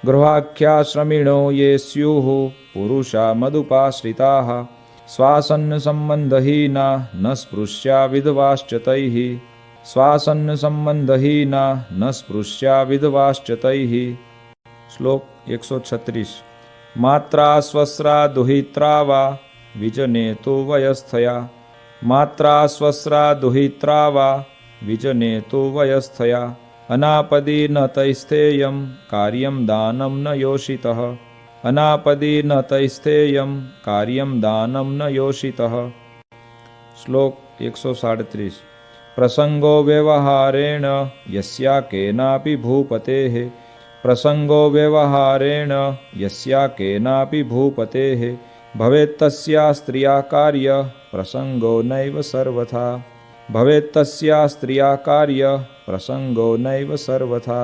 गृहाख्याश्रमिणो ये स्युः पुरुषा मदुपाश्रिताः स्वासन्नसम्बन्धहीना न स्पृश्या विधवाश्च तैः स्वासन्नसम्बन्धहीना न स्पृश्या विधवाश्च तैः। श्लोक 136 मात्रा स्वस्रा दुहित्रा वा विजनेतु वयस्थया मात्रा स्वस्रा दुहित्रा वा विजनेतु वयस्थया अनापदी न तैस्थेयं कार्यं दानं न योषितः अनापदी न तैस्थेयं कार्यं दानं न योषितः। श्लोक 137 प्रसंगो व्यवहारेण यस्या केनापि भूपतेः प्रसंगो व्यवहारेण यस्या केनापि भूपतेः भवेत्तस्या स्त्रिया कार्य प्रसंगो नैव सर्वथा भवेत्तस्या स्त्रिया कार्य प्रसंगो नैव सर्वथा।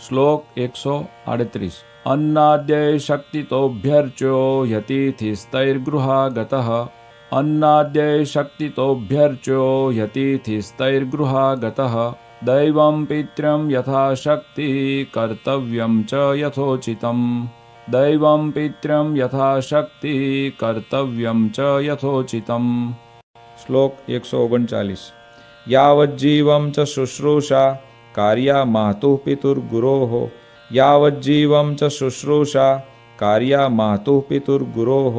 श्लोक 138 अन्नाद्यै शक्तितोऽभ्यर्च्यो यतिथिस्तैर्गृहागतः अन्नाद्यै शक्तितोऽभ्यर्च्यो यतिथिस्तैर्गृहागतः दैवं पितरं यथाशक्ति कर्तव्यं च यथोचितं दैवं पितरं यथाशक्ति कर्तव्यं च यथोचितं। श्लोक 139 यावज्जीवं च शुश्रूषा कार्या मातुः पितुर्गुरोः यावज्जीवं च शुश्रूषा कार्या मातुः पितुर्गुरोः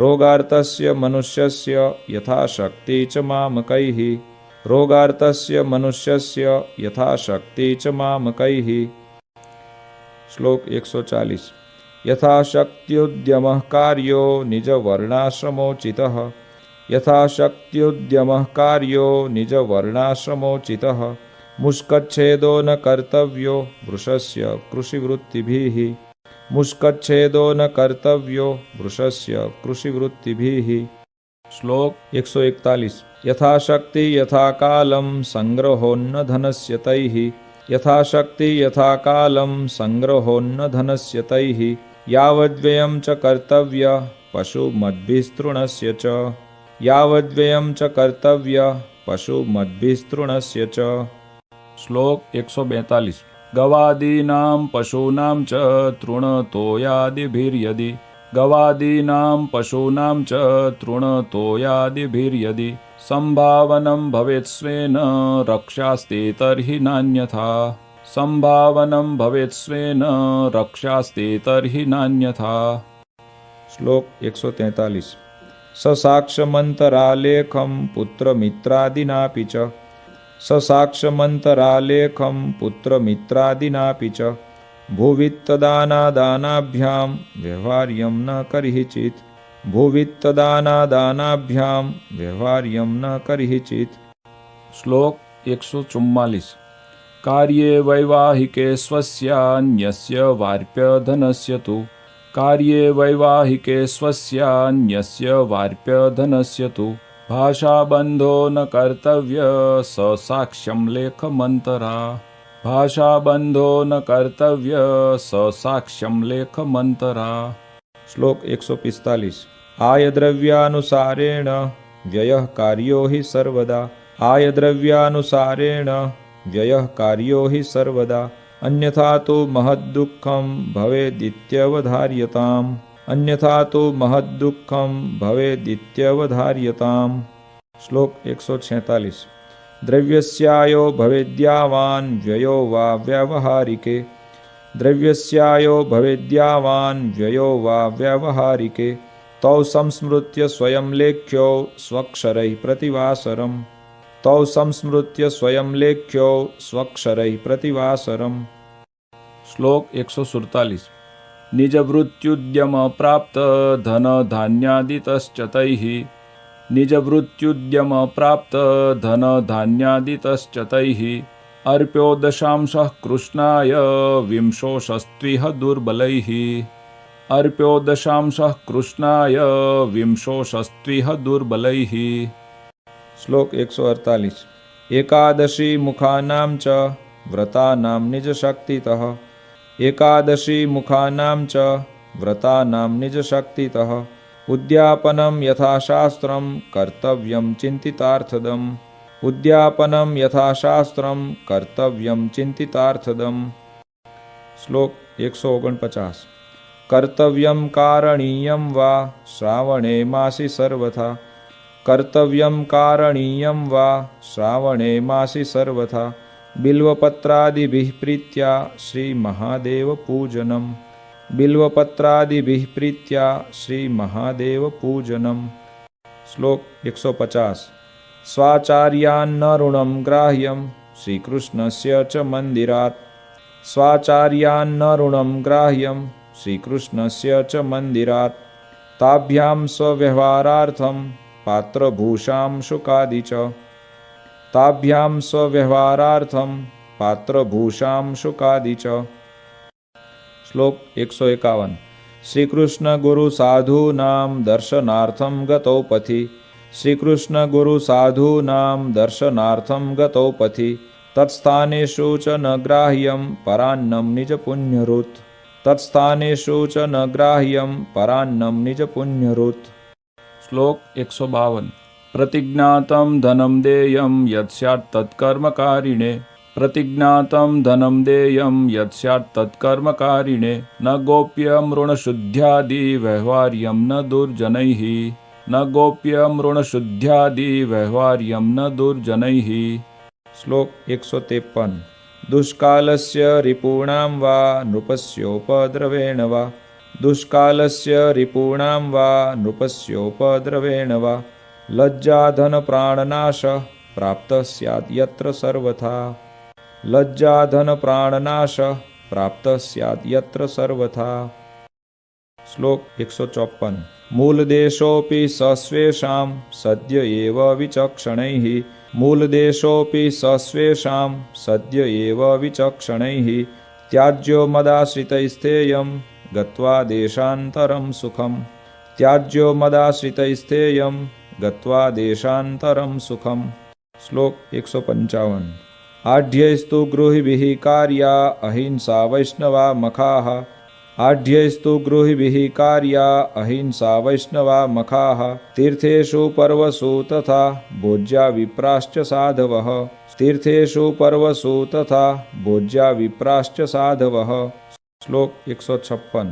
रोगार्तस्य मनुष्यस्य यथाशक्ति च मामकैः रोगार्तस्य मनुष्यस्य यथाशक्ति च मामकैः। श्लोक 140 यथाशक्त्युद्यमः कार्यो निजवर्णाश्रमोचितः यथाशक्त्युद्यमः कार्यो निजवर्णाश्रमोचितः मुष्कच्छेदो न कर्तव्यो वृषस्य कृषिवृत्तिभिः मुष्कच्छेदो न कर्तव्यो वृषस्य कृषिवृत्तिभिः। श्लोक 141 यथाशक्ति यथा कालं संग्रहोन्न धनस्य तैः। यथाशक्ति यथा कालं संग्रहोन्न धनस्य तैः। यावद्व्ययं च कर्तव्यः पशुमद्भिस्तृणस्य च। यावद्व्ययं च कर्तव्यः पशुमद्भिस्तृणस्य च। श्लोक 142 गवादीनां पशूनां च तृणतोयादिभिर्यदि। गवादीनां पशूनां च तृणतोयादिभिर्यदि संभावनं भवेत् स्वेन रक्षास्ते तर्हि नान्यथा। संभावनं भवेत् स्वेन रक्षास्ते तर्हि नान्यथा। श्लोक 143 ससाक्षमन्तरालेखं पुत्रमित्रादिनापि च। ससाक्षमन्तरालेखं पुत्रमित्रादिनापि च भुवित्तदानादानाभ्यां व्यवहार्यं न कर्हिचित्। भुवित्तदानादानाभ्यां व्यवहार्यं न कर्हिचित्। श्लोक 144 कार्ये वैवाहिके स्वस्यान्यस्य वार्प्यधनस्य तु। कार्ये वैवाहिके स्वस्यान्यस्य वार्प्यधनस्य तु भाषाबन्धो न कर्तव्य स साक्ष्यं लेखमन्तरा। भाषाबन्धो न कर्तव्य स साक्ष्यं लेखमन्तरा। श्लोक 145 आयद्रव्यानुसारेण व्ययः कार्यो हि सर्वदा। आयद्रव्यानुसारेण व्ययः कार्यो हि सर्वदा अन्यथा तु महद्दुःखं भवेदित्यवधार्यताम्। अन्यथा तु महद्दुःखं भवेदित्यवधार्यताम्। श्लोक 146 द्रव्यस्यायो भवेद्यावान् व्ययो वा व्यावहारिके। द्रव्यस्यायो भवेद्यावान् व्ययो वा व्यावहारिके तौ संस्मृत्य स्वयं लेख्यो स्वक्षरैः प्रतिवासरम्। तौ संस्मृत्य स्वयं लेख्यो स्वक्षरैः प्रतिवासरम्। श्लोक 147 निजवृत्त्युद्यम प्राप्त धन धान्यादितश्च तैः। निजवृत्त्युद्यम प्राप्त धन धान्यादितश्च तैः अर्प्यो दशांशः कृष्णाय विंशोषस्त्विह दुर्बलैः। अर्प्यो दशांशः कृष्णाय विंशोषस्त्विह दुर्बलैः। श्लोक 148 एकादशी मुखानां च व्रतानां निजशक्तितः। एकादशी मुखानां च व्रतानां निजशक्तितः उद्यापनं यथाशास्त्रं कर्तव्यं चिन्तितार्थदम्। उद्यापनं यथाशास्त्रं कर्तव्यं चिन्तितार्थदम्। श्लोक 149 कर्तव्यं कारणीयं वा श्रावणे मासि सर्वथा। कर्तव्यं कारणीयं वा श्रावणे मासि सर्वथा बिल्वपत्रादिभिः प्रीत्या श्रीमहादेवपूजनम्। बिल्वपत्रादिभिः प्रीत्या श्रीमहादेवपूजनम्। श्लोक 150 स्वाचार्यान्न ऋणं ग्राह्यं श्रीकृष्णस्य च मन्दिरात्। स्वाचार्यान्न ऋणं ग्राह्यं श्रीकृष्णस्य च मन्दिरात् ताभ्यां स्वव्यवहारार्थं पात्रभूषां शुकादि च। ताभ्यां स्वव्यवहारार्थं पात्रभूषां शुकादि च। श्लोक 151 श्रीकृष्ण गुरु साधूनां दर्शनार्थं गतौ पथि। श्रीकृष्ण गुरु साधूनां दर्शनार्थं गतौ पथि तत्स्थानेषु च न ग्राह्यं परान्नं निजपुण्यरुत्। तत्स्थानेषु च न ग्राह्यं परान्नं निजपुण्यरुत्। श्लोक 152 प्रतिज्ञातं धनं देयं यत् स्यात् तत्कर्मकारिणे। प्रतिज्ञातं धनं देयं यत् स्यात् तत्कर्मकारिणे न गोप्यं ऋणशुद्ध्यादि व्यवहार्यं न दुर्जनैः। न गोप्यं ऋणशुद्ध्यादि व्यवहार्यं न दुर्जनैः। श्लोक 153 दुष्कालस्य रिपूणां वा नृपस्योपद्रवेण वा। दुष्कालस्य रिपूणां वा नृपस्योपद्रवेण वा लज्जाधनप्राणनाशः प्राप्तः स्यात् यत्र सर्वथा। लज्जाधनप्राणनाशः प्राप्तः स्यात् यत्र सर्वथा। श्लोक 154 मूलदेशोऽपि सस्वेषां सद्य एव विचक्षणैः। मूलदेशोऽपि सस्वेषां सद्य एव विचक्षणैः त्याज्यो मदाश्रितैस्तेयं गत्वा देशान्तरं सुखम् त्याज्यो मदाश्रितैस्तेयं गत्वा देशान्तरं सुखम् श्लोक 155 आढ्यैस्तु गृहिभिः कार्या अहिंसा वैष्णवा मखाः आढ्यैस्तु गृहिभिः कार्या अहिंसा वैष्णवा मखाः तीर्थेषु पर्वसु तथा भोज्या विप्राश्च साधवः तीर्थेषु पर्वसु तथा भोज्या विप्राश्च साधवः श्लोक 156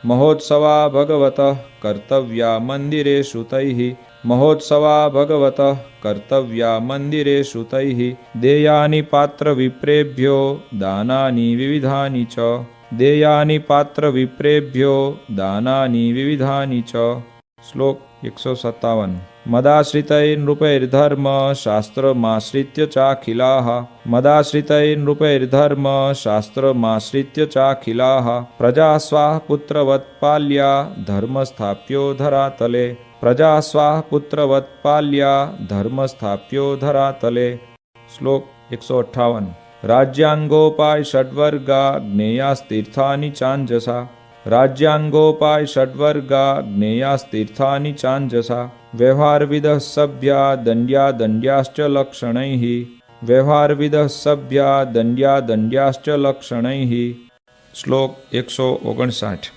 महोत्सवा भगवतः कर्तव्या मन्दिरेषु तैः महोत्सवा भगवतः कर्तव्या मन्दिरेषु तैः देयानि पात्रविप्रेभ्यो दानानि विविधानि च देयानि पात्रविप्रेभ्यो दानानि विविधानि च श्लोक 157 मदाश्रितैर्नृपैर्धर्म शास्त्रमाश्रित्य चाखिलाः मदाश्रितैर्नृपैर्धर्म शास्त्रमाश्रित्य चाखिलाः प्रजा स्वाः पुत्रवत्पाल्या धर्मस्थाप्यो धरातले प्रजा स्वाः पुत्रवत्पाल्या धर्मस्थाप्यो धरातले श्लोक 158 राज्यांगोपाय षड्वर्गा ज्ञेयास्तीर्थानि चाञ्जसा राज्यांगोपाय षड्वर्गा ज्ञेयास्तीर्थानि चाञ्जसा व्यवहारविदः सभ्या दण्ड्या दण्ड्याश्च लक्षणैः व्यवहारविदः सभ्या दण्ड्या दण्ड्याश्च लक्षणैः श्लोक 159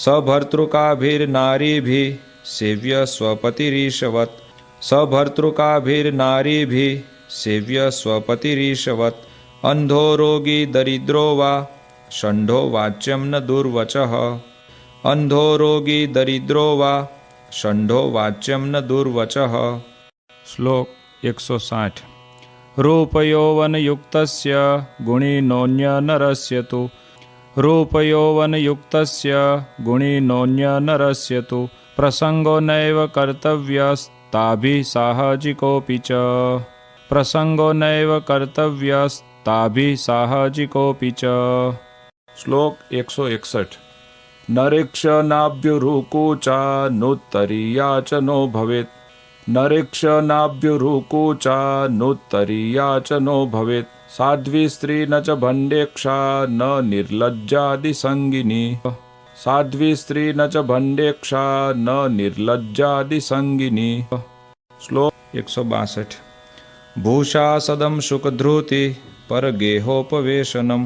सभर्तृकाभिर्नारीभिः सेव्य स्वपतिरीशवत् सभर्तृकाभिर्नारीभिः सेव्य स्वपतिरीशवत् अंधो रोगी दरिद्रो वा षण्ढो वाच्यं न दुर्वचः अंधो रोगी दरिद्रो वा षण्ढो वाच्यं न दुर्वचः श्लोक 160 रूपयौवनयुक्तस्य गुणिनोऽन्यनरस्य तु रूपयौवनयुक्तस्य गुणिनोऽन्यनरस्य तु प्रसंगो नैव कर्तव्यस्ताभिः साहजिकोऽपि च प्रसंगो नैव कर्तव्यस्ताभिः साहजिकोऽपि च श्लोक 161 नरेक्षनाभ्युरुकूचा नुत्तरीया च नो भवेत् नरेक्षनाभ्युरुकूचा नुत्तरीया च नो भवेत् साध्वी स्त्री न च भण्डेक्षा न निर्लज्जादिसङ्गिनी साध्वी स्त्री न च भण्डेक्षा न निर्लज्जादिसङ्गिनी श्लोक 162 भूषासदं शुकधृति परगेहोपवेशनं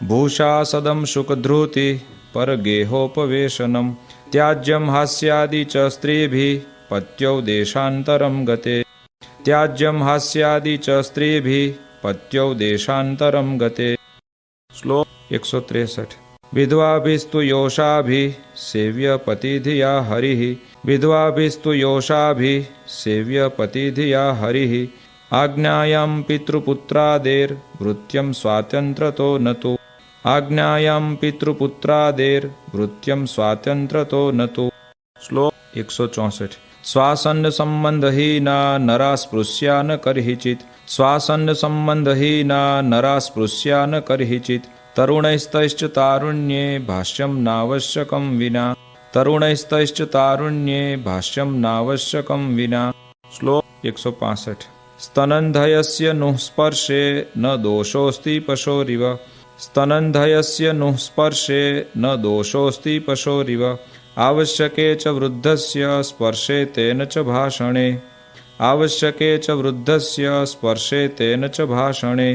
भूषासदं शुकधृति परगेहोपवेशनं त्याज्यं हास्यादि च स्त्रीभिः पत्यौ देशान्तरं गते त्याज्यं हास्यादि च स्त्रीभिः पत्यौ देशान्तरं गते श्लोक 163 विधवाभिस्तु योषाभिः सेव्यपतिधिया हरिः विधवाभिस्तु योषाभिः सेव्यपतिधिया हरिः आज्ञायां पितृपुत्रादेर्भृत्यं स्वातन्त्र्यतो न तु आज्ञायां पितृपुत्रादेर्भृत्यं स्वातन्त्र्यतो न तु श्लोक 164 स्वासन्नसम्बन्धहीना नरा स्पृश्या न कर्हिचित् स्वासन्नसम्बन्धहीना नरा स्पृश्या न कर्हिचित् तरुणैस्तैश्च तारुण्ये भाष्यं नावश्यकं विना तरुणैस्तैश्च तारुण्ये भाष्यं नावश्यकं विना श्लोक 165 स्तनन्धयस्य नुः स्पर्शे न दोषोऽस्ति पशोरिव स्तनन्धयस्य नुः स्पर्शे न दोषोऽस्ति पशोरिव आवश्यके च वृद्धस्य स्पर्शे तेन च भाषणे आवश्यके च वृद्धस्य स्पर्शे तेन च भाषणे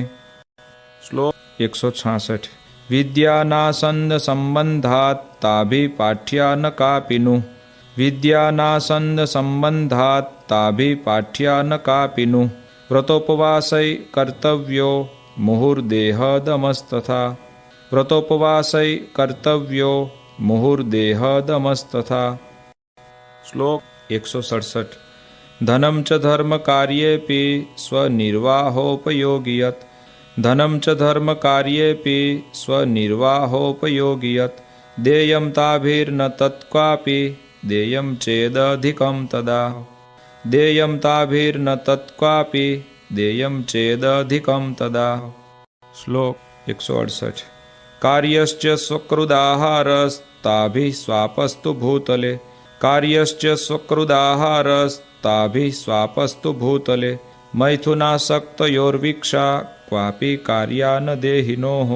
श्लोक 166 विद्यानासन्नसम्बन्धात् ताभिपाठ्या न कापि नु विद्यानासन्नसम्बन्धात् ताभिपाठ्या न कापि नु व्रतोपवासै कर्तव्यो मुहुर्देहदमस्तथा व्रतोपवासै कर्तव्यो मुहुर्देहदमस्तथा श्लोक 167 धनं च धर्मकार्येऽपि स्वनिर्वाहोपयोगि यत् धनं च धर्मकार्येऽपि स्वनिर्वाहोपयोगि यत् देयं ताभिर्न तत्क्वापि देयं चेदधिकं तदा देयं ताभिर्न तत्क्वापि देयं चेदधिकं तदा श्लोक 168 कार्यश्च स्वकृदाहारस्ताभिः स्वापस्तु भूतले कार्यश्च स्वकृदाहारस्ताभिः स्वापस्तु भूतले मैथुनासक्तयोर्वीक्षा क्वापि कार्या न देहिनोः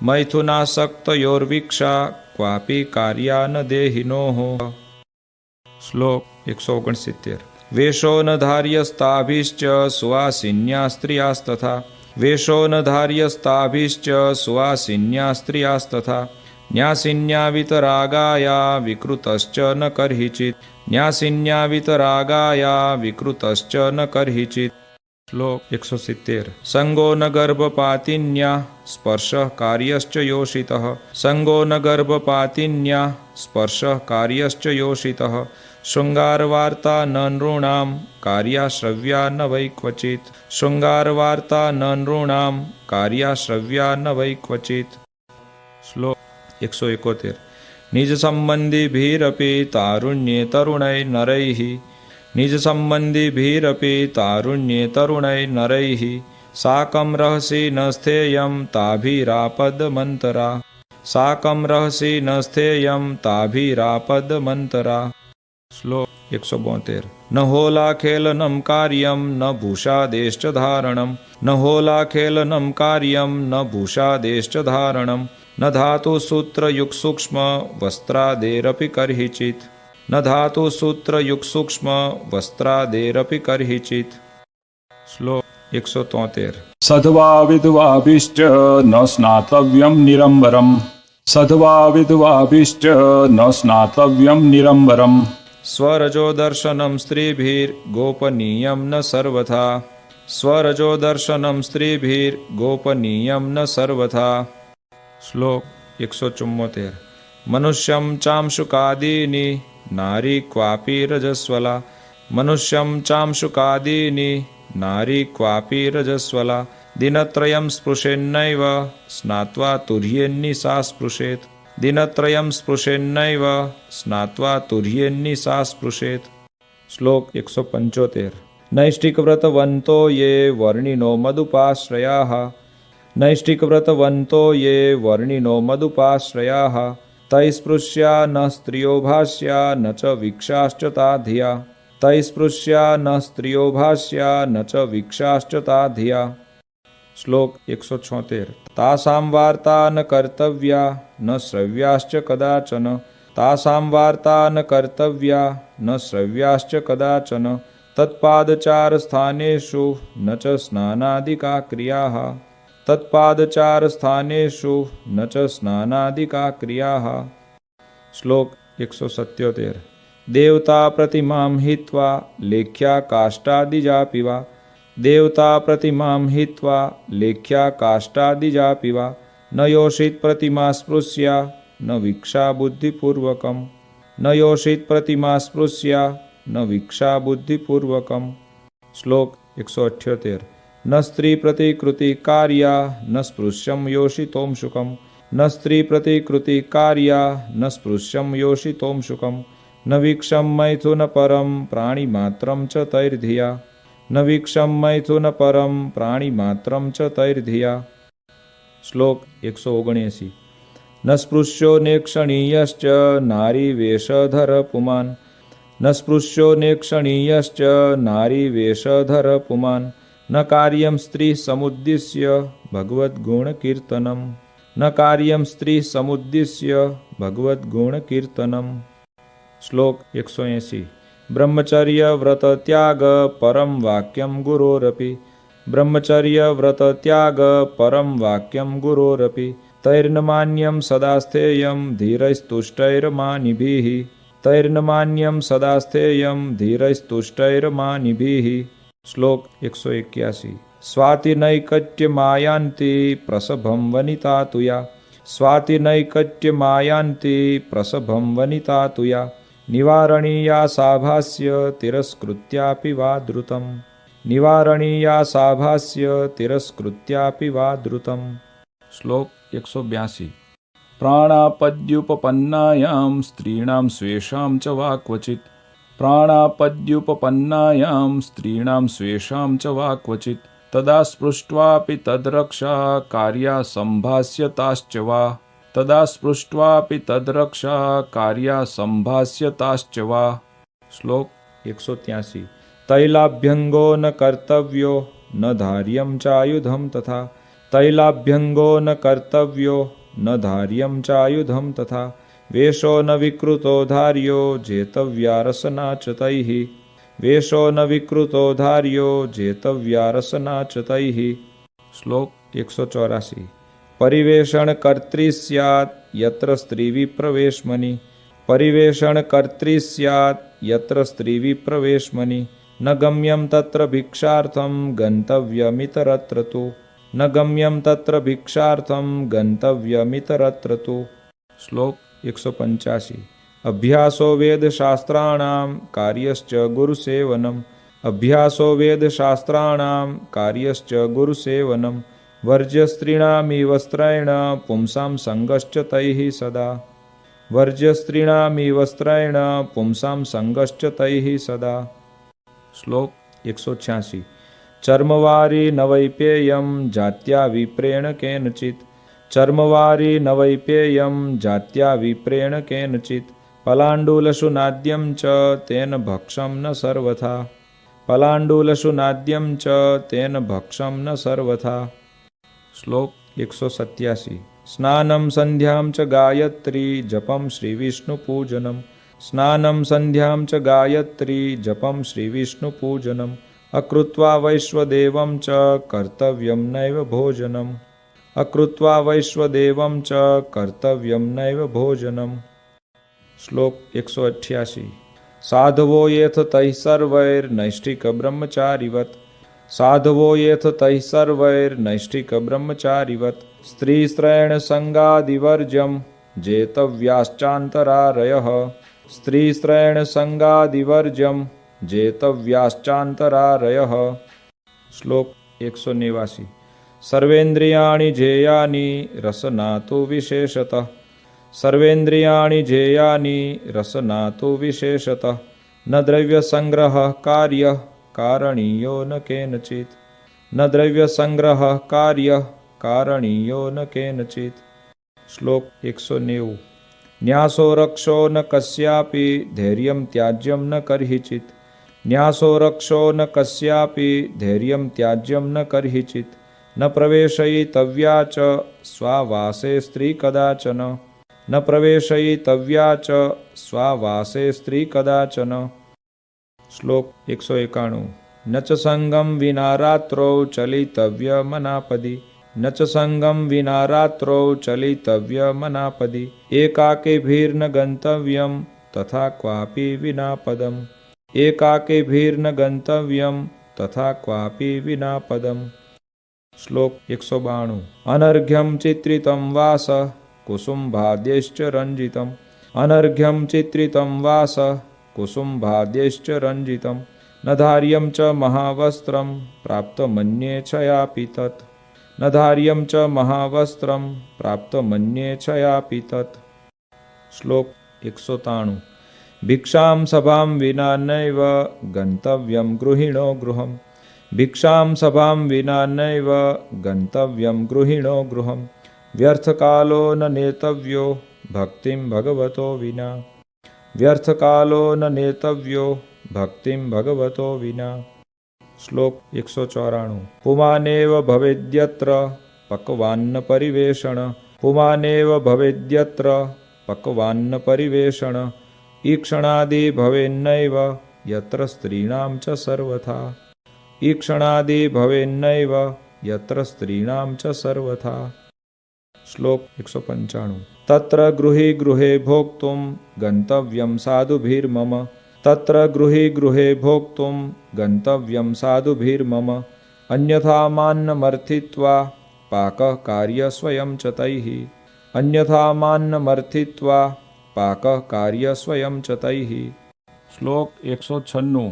मैथुनासक्तयोर्वीक्षा क्वापि कार्या न देहिनोः। શ્લોક 169 वेशो न धार्यस्ताभिश्च सुवासिन्या स्त्रियास्तथा वेशो न धार्यस्ताभिश्च सुवासिन्या स्त्रियास्तथा न्यासिन्या वितरागाया विकृतश्च न कर्हिचित् न्यासिन्या वितरागाया विकृतश्च न कर्हिचित्। શ્લોક 170 संगो न गर्भपातिन्या स्पर्शः कार्यश्च योषितः संगो न गर्भपातिन्या स्पर्शः कार्यश्च योषितः शृंगारवार्ता न नृणां कार्याश्रव्या न वै क्वचित् शृंगारवार्ता न नृणां कार्याश्रव्या न वै क्वचित्। શ્લોક 171 निज संबंधिभिरपि तारुण्ये तरुणैर्नरैः निज संबंधिभिरपि तारुण्ये तरुणैर्नरैः साकं रहसि न स्थेयं ताभिरापदमन्तरा साकं रहसि न स्थेयं ताभिरापदमन्तरा। શ્લોક 172 न होलाखेलनं कार्यं न भूषादेश्च धारणं न होलाखेलनं कार्यं न भूषादेश्च धारणं न धातुसूत्रयुक्सूक्ष्म वस्त्रादेरपि कर्हिचित् न धातुसूत्रयुक्सूक्ष्म वस्त्रादेरपि कर्हिचित्। શ્લોક 173 સધવા વિધવાભિશ્ચ ન સ્નાતવ્યમ નિરંબરમ સધવા વિધવાભિશ્ચ ન સ્નાતવ્યમ નિરંબરમ स्वरजो दर्शनं स्त्रीभिर्गोपनीयं न सर्वथा स्वरजो दर्शनं स्त्रीभिर्गोपनीयं न सर्वथा। શ્લોક 174 मनुष्यं चांशुकादीनि नारी क्वापि रजस्वला मनुष्यं चांशुकादीनि नारी क्वापि रजस्वला दिनत्रयं स्पृशेन्नैव स्नात्वा तुर्येन्निसा स्पृशेत् दिनत्रयं स्पृशेन्नैव स्नात्वा तुर्येन्निसा स्पृशेत्। श्लोक 175 नैष्ठिकव्रतवन्तो ये वर्णिनो मदुपाश्रयाः नैष्ठिकव्रतवन्तो ये वर्णिनो मदुपाश्रयाः तैस्पृश्या न स्त्रियो भाष्या न च वीक्षाश्च ता धिया तैस्पृश्या न स्त्रियो भाष्या न च वीक्षाश्च ता धिया। श्लोक 176 तासां वार्ता न कर्तव्या न श्रव्याश्च कदाचन तासां वार्ता न कर्तव्या न श्रव्याश्च कदाचन तत्पादचारस्थानेषु न च स्नानादिका क्रियाः तत्पादचारस्थानेषु न च स्नानादिका क्रियाः। श्लोक 177 देवता प्रतिमां हित्वा लेख्या काष्ठादिजापि वा देवता प्रतिमां हित्वा लेख्या काष्ठादिजापि वा न योषित प्रतिमा स्पृश्या न वीक्षा बुद्धिपूर्वकं न योषित प्रतिमा स्पृश्या न वीक्षा बुद्धिपूर्वकं। श्लोक 178 न स्त्री प्रतिकृति कार्या न स्पृश्यं योषितोंशुकं न स्त्री प्रतिकृति कार्या न स्पृश्यं योषितोंशुकं न वीक्षं मैथुन परं प्राणिमात्रं च तैर्धिया न वीक्षं मैथुन परं प्राणिमात्रं च तैर्धिया। श्लोक 179 न स्पृश्यो नेक्षणीयश्च नारीवेषधर पुमान् न स्पृश्यो नेक्षणीयश्च नारीवेषधर पुमान् न कार्यं स्त्री समुद्दिश्य भगवद्गुणकीर्तनं न कार्यं स्त्री समुद्दिश्य भगवद्गुणकीर्तनं। श्लोक 180 ब्रह्मचर्य व्रत त्याग परम वाक्यं गुरोरपि ब्रह्मचर्य व्रत त्याग परम वाक्यं गुरोरपि तैर्न मान्यं सदा स्थेयं धीरैस्तुष्टैर्मानिभिः तैर्न मान्यं सदा स्थेयं धीरैस्तुष्टैर्मानिभिः। श्लोक 181 स्वातिनैकट्यमायान्ति प्रसभं वनिता तुया स्वातिनैकट्यमायान्ति प्रसभं वनिता तुया निवारणीया साभास्य तिरस्कृत्यापि वा द्रुतं निवारणीया साभास्य तिरस्कृत्यापि वा द्रुतं। શ્લોક 182 प्राणापद्युपपन्नायां स्त्रीणां स्वेषां च वा क्वचित् प्राणापद्युपपन्नायां स्त्रीणां स्वेषां च वा क्वचित् तदा स्पृष्ट्वापि तद्रक्षा कार्या सम्भास्यताश्च वा तदा स्पृष्ट्वापि तद्रक्षा कार्या सम्भास्यताश्च वा। श्लोक 183 तैलाभ्यंगो न कर्तव्यो न धार्यं चायुधं तथा तैलाभ्यंगो न कर्तव्यो न धार्यं चायुधं तथा वेषो न विकृतो धार्यो जेतव्या रसना च तैः वेषो न विकृतो धार्यो जेतव्या रसना च तैः श्लोक 184 परिवेषण कर्त्री स्यात् यत्र स्त्री विप्रवेशमनि परिवेषण कर्त्री स्यात् यत्र स्त्री विप्रवेशमनि न गम्यं तत्र भिक्षार्थं गन्तव्यमितरत्र तु न गम्यं तत्र भिक्षार्थं गन्तव्यमितरत्र तु श्लोक 185 अभ्यासो वेदशास्त्राणां कार्यश्च गुरुसेवनम् अभ्यासो वेदशास्त्राणां कार्यश्च गुरुसेवनं वर्ज्य स्त्रीणामि वस्त्रेण पुंसां सङ्गश्च तैः सदा वर्ज्य स्त्रीणामि वस्त्रेण पुंसां सङ्गश्च तैः सदा श्लोक 186 चर्मवारी न वैपेयं जात्या विप्रेण केनचित् चर्मवारी न वैपेयं जात्या विप्रेण केनचित् पलाण्डुलशुनाद्यं च तेन भक्षं न सर्वथा पलाण्डुलशुनाद्यं च तेन भक्षं न सर्वथा श्लोक 187 स्नानं सन्ध्यां च गायत्री जपं श्रीविष्णुपूजनं स्नानं सन्ध्यां च गायत्री जपं श्रीविष्णुपूजनम् अकृत्वा वैश्वदेवं च कर्तव्यं नैव भोजनम् अकृत्वा वैश्वदेवं च कर्तव्यं नैव भोजनम् श्लोक 188 साधवो येथ तैः सर्वैर्नैष्ठिकब्रह्मचारिवत् साधवो येथ तैः सर्वैर्नैष्ठिकब्रह्मचारिवत् स्त्रीस्त्रैण सङ्गादिवर्ज्यं जेतव्याश्चान्तरारयः स्त्रीस्त्रैण सङ्गादिवर्ज्यं जेतव्याश्चान्तरारयः श्लोक 189 सर्वेन्द्रियाणि जेयानि रसनातु विशेषतः सर्वेन्द्रियाणि जेयानि रसनातु विशेषतः न द्रव्यसङ्ग्रहः कार्यः कारणीयो न केनचित् न द्रव्यसङ्ग्रहः कार्यः कारणीयो न केनचित् श्लोक 190 न्यासो रक्षो न कस्यापि धैर्यं त्याज्यं न कर्हिचित् न्यासो रक्षो न कस्यापि धैर्यं त्याज्यं न कर्हिचित् न प्रवेशयितव्या च स्वावासे स्त्री कदाचन न प्रवेशयितव्या च स्वावासे स्त्री कदाचन श्लोक 191 न च सङ्गं विना रात्रौ चलितव्यमनापदि न च सङ्गं विना रात्रौ चलितव्यमनापदि एकाकिभिर्न गन्तव्यं तथा क्वापि विना पदम् एकाकिभिर्न गन्तव्यं तथा क्वापि विना पदम् श्लोक 192 अनर्घ्यं चित्रितं वासः कुसुम्भाद्यैश्च रञ्जितम् अनर्घ्यं चित्रितं वासः कुसुम्भाद्यैश्च रञ्जितं न धार्यं च महावस्त्रं प्राप्तमन्ये क्षयापि तत् न धार्यं च महावस्त्रं प्राप्तमन्ये क्षयापि तत् श्लोक 193 भिक्षां सभां विना नैव गन्तव्यं गृहिणो गृहम् भिक्षां सभां विना नैव गन्तव्यं गृहिणो गृहम् व्यर्थकालो न नेतव्यो भक्तिं भगवतो विना व्यर्थकालो न नेतव्यो भक्तिं भगवतो विना श्लोक 194 पुमानेव भवेद्यत्र पक्वान्न परिवेषण पुमानेव भवेद्यत्र पक्वान्न परिवेषण ईक्षणादि भवेन्नैव यत्र स्त्रीणां च सर्वथा ईक्षणादि भवेन्नैव यत्र स्त्रीणां च सर्वथा श्लोक 195 तत्र गृहे गृहे भोक्तुं गन्तव्यं साधुभिर्मम तत्र गृहे गृहे भोक्तुं गन्तव्यं साधुभिर्मम अन्यथा मान्नमर्थित्वा पाकः कार्यः स्वयं च तैः अन्यथा मान्नमर्थित्वा पाकः कार्यः स्वयं च तैः श्लोक 196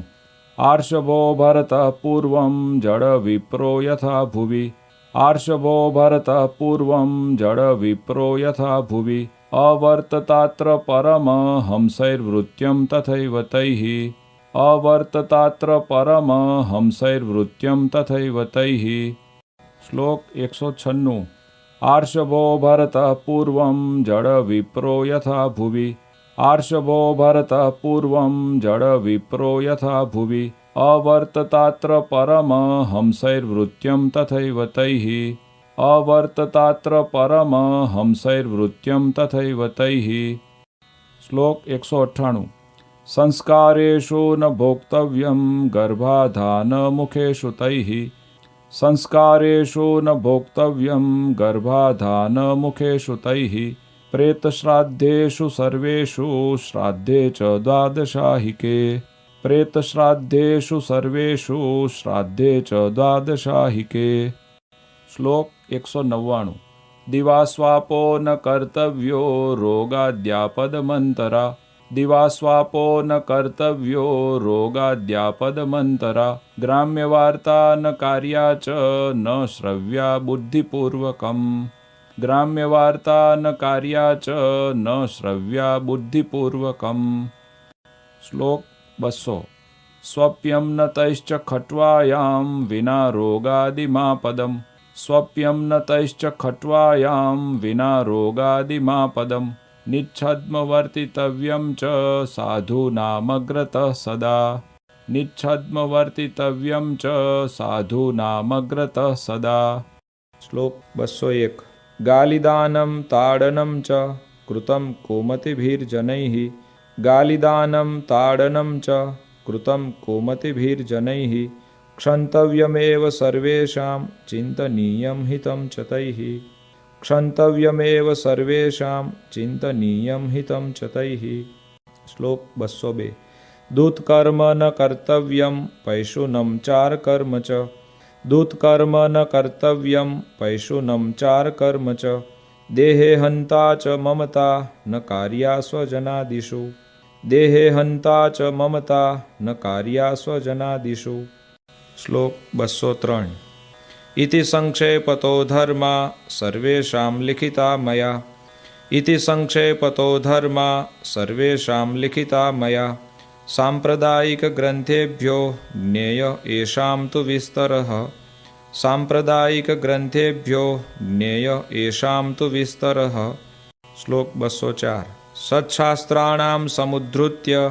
आर्षभो भरतः पूर्वं जड विप्रो यथा भुवि आर्षभो भरतः पूर्वं जड विप्रो यथा भुवि अवर्ततात्र परमहंसैर्वृत्यं तथैव तैः अवर्ततात्र परमहंसैर्वृत्यं तथैव तैः श्लोक 196 आर्षभो भरतः पूर्वं जड विप्रो यथा भुवि आर्षभो भरतः पूर्वं जड विप्रो यथा भुवि अवर्ततात्र परमहंसैर्वृत्यं तथैव तैः अवर्ततात्र परमहंसैर्वृत्यं तथैव तैः શ્લોક 198 સંસ્કારેષુ ન ભોક્તવ્યમ ગર્ભાધાન મુખેષુ તૈઃ સંસ્કારેષુ ન ભોક્તવ્યમ ગર્ભાધાન મુખેષુ તૈઃ પ્રેતશ્રાદ્ધેષુ સર્વેષુ શ્રાદ્ધે ચ દ્વાદશાહિકે પ્રેતશ્રાદ્ધેષુ સર્વેષુ શ્રાદ્ધે ચ દ્વાદશાહિકે શ્લોક 199 દિવાસ્વાપો ન કર્તવ્યો રોગાદ્યાપદમંતરા દિવાસ્વાપો ન કર્તવ્યો રોગાદ્યાપદમંતરા ગ્રામ્યવાર્તા ન કાર્યા ચ ન શ્રવ્યા બુદ્ધિપૂર્વકમ ગ્રામ્યવાર્તા ન કાર્યા ચ ન શ્રવ્યા બુદ્ધિપૂર્વકમ શ્લોક 200 સ્વપ્યમ ન તૈશ્ચ ખટ્વાયામ વિના રોગાદિમાપદમ સ્વપ્યમ ન તૈશ્ચ ખટ્વાયામ વિના રોગાદિમાપદમ નિચ્છદ્મવર્તિતવ્યમ ચ સાધૂનામગ્રતઃ સદા નિચ્છદ્મવર્તિતવ્યમ ચ સાધૂનામગ્રતઃ સદા શ્લોક 201 ગાલિદાનમ તાડનમ ચ કૃતમ કૌમતિભીર્જનૈઃ ગાલિદાનમ તાડનમ ચ કૃતમ કૌમતિભીર્જનૈઃ ક્ષંતવ્યમેવ સર્વેષાં ચિંતનીયં હિतं ચ તૈઃ ક્ષંતવ્યમેવ સર્વેષાં ચિંતનીયં હિतं ચ તૈઃ શ્લોક 202 દૂતકર્મ ન કર્તવ્યમ પૈશુનમ ચારકર્મ ચ દૂતકર્મ ન કર્તવ્યમ પૈશુનમ ચારકર્મ ચ દેહે હંતા ચ મમતા ન કાર્યા સ્વજનાદિષુ દેહે હંતા ચ મમતા ન કાર્યા સ્વજનાદિષુ શ્લોક 203 ઇતિ સંક્ષેપતો ધર્મા સર્વેષાં લિખિતા મયા ઇતિ સંક્ષેપતો ધર્મા સર્વેષાં લિખિતા મયા સાંપ્રદાયિક ગ્રંથેભ્યો જ્ઞેય એષાં તુ વિસ્તરઃ સાંપ્રદાયિક ગ્રંથેભ્યો જ્ઞેય એષાં તુ વિસ્તરઃ શ્લોક 204 સત્શાસ્ત્રાણાં સમુદ્ધૃત્ય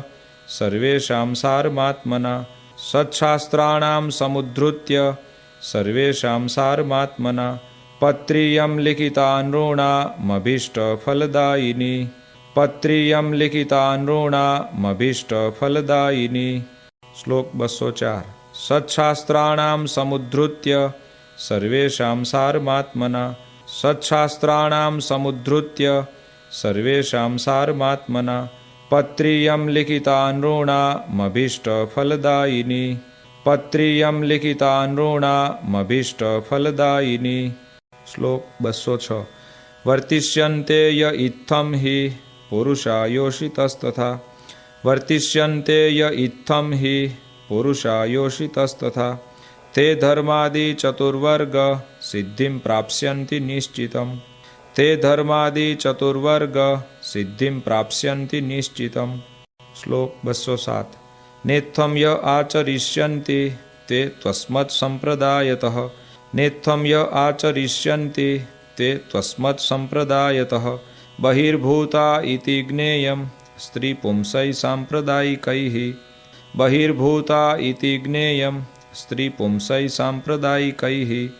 સર્વેષાં સારમાત્મના સત્શાસ્ત્રાણાં સમુદ્ધૃત્ય સર્વેષાં સારમાત્મના પત્રિયં લિખિતા નૃણામભીષ્ટફલદાયિની પત્રિયં લિખિતા નૃણામભીષ્ટફલદાયિની શ્લોક 204 સત્શાસ્ત્રાણાં સમુદ્ધૃત્ય સર્વેષાં સારમાત્મના સત્શાસ્ત્રાણાં સમુદ્ધૃત્ય સર્વેષાં સારમાત્મના પત્રિયં લિખિતા નૃણામભીષ્ટફલદાયિની પત્રિયં લિખિતા નૃણામભીષ્ટફલદાયિની શ્લોક 206 વર્તિષ્યન્તે ય ઇત્થં હિ પુરુષાયોષિતસ્તથા વર્તિષ્યન્તે ય ઇત્થં હિ પુરુષાયોષિતસ્તથા તે ધર્માદિ ચતુર્વર્ગ સિદ્ધિં પ્રાપ્સ્યન્તિ નિશ્ચિતમ તે ધર્માદિ ચતુર્વર્ગ સિદ્ધિં પ્રાપ્સ્યન્તિ નિશ્ચિતમ શ્લોક 207 નેત્થં ય આચરિષ્યન્તિ તે ત્વસ્મત્ સંપ્રદાયતઃ નેત્થં ય આચરિષ્યન્તિ તે ત્વસ્મત્ સંપ્રદાયતઃ બહિર્ભૂતા ઇતિ જ્ઞેયં સ્ત્રી પુંસૈ સાંપ્રદાયિકૈઃ બહિર્ભૂતા ઇતિ જ્ઞેયં સ્ત્રી પુંસૈ સાંપ્રદાયિકૈઃ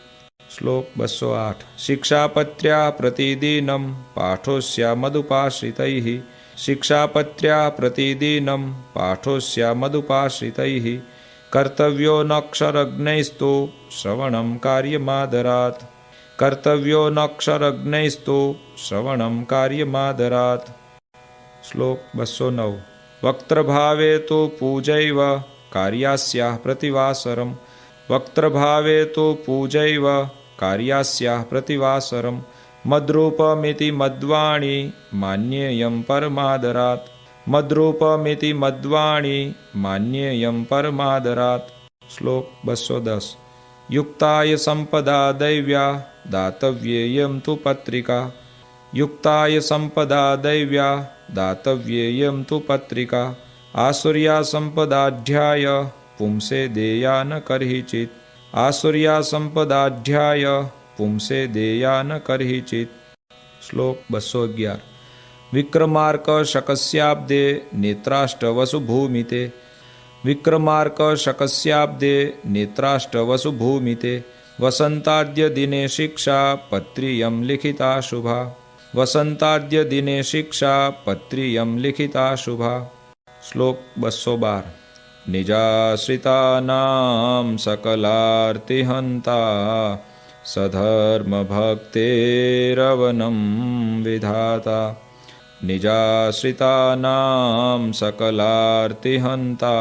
શ્લોક 208 શિક્ષાપત્ર્યા પ્રતિદિનં પાઠોસ્યામદુપાશ્રિતૈઃ શિક્ષાપત્ર્યા પ્રતિદિનં પાઠોસ્યામદુપાશ્રિતૈઃ કર્તવ્યો નક્ષરજ્ઞૈસ્તુ શ્રવણં કાર્યમાદરાત કર્તવ્યો નક્ષરજ્ઞૈસ્તુ શ્રવણં કાર્યમાદરાત શ્લોક 209 વક્ત્રભાવે તુ પૂજૈવ કાર્યાસ્યાઃ પ્રતિવાસરમ વક્ત્રભાવે તુ પૂજૈવ કાર્યાસ્યાઃ પ્રતિવાસરમ મદ્રૂપમિતિ મદ્વાણી માન્યેયં પરમાદરાત મદ્રૂપમિતિ મદ્વાણી માન્યેયં પરમાદરાત શ્લોક 210 યુક્તાય સંપદા દૈવ્યા દાતવ્યેયં તુ પત્રિકા યુક્તાય સંપદા દૈવ્યા દાતવ્યેયં તુ પત્રિકા આસુર્યા સંપદાઢ્યાય પુંસે દેયા ન કર્હિચિત આસુર્યા સંપદાઢ્યાય પુંસે દેયા ન કર્હિચિત શ્લોક 211 વિક્રમાર્ક શકસ્યાબ્દે નેત્રાષ્ટવસુ ભૂમિતે વિક્રમાર્ક શકસ્યાબ્દે નેત્રાષ્ટવસુ ભૂમિતે વસંતાદ્ય દિને શિક્ષા પત્રિયં લિખિતા શુભા વસંતાદ્ય દિને શિક્ષા પત્રિયમ લિખિતા શુભા. શ્લોક 212. નિજાશ્રિતાનામ સકલાર્તિહંતા સધર્મભક્તેરવનમ વિધાતા. નિજાશ્રિતાનામ સકલાર્તિહંતા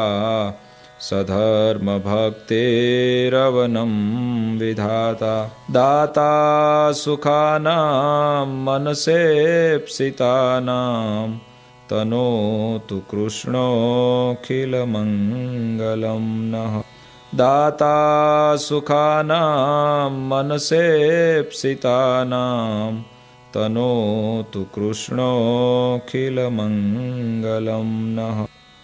સધર્મભક્તેરવનમ વિધાતા. દાતા સુખાનામ મનસેપ્સિતાનામ તનોતુ કૃષ્ણોખિલમંગલમ નઃ. દાતા સુખાનામ મનસેપ્સિતાનામ તનોતુ કૃષ્ણોખિલમંગલમ નઃ.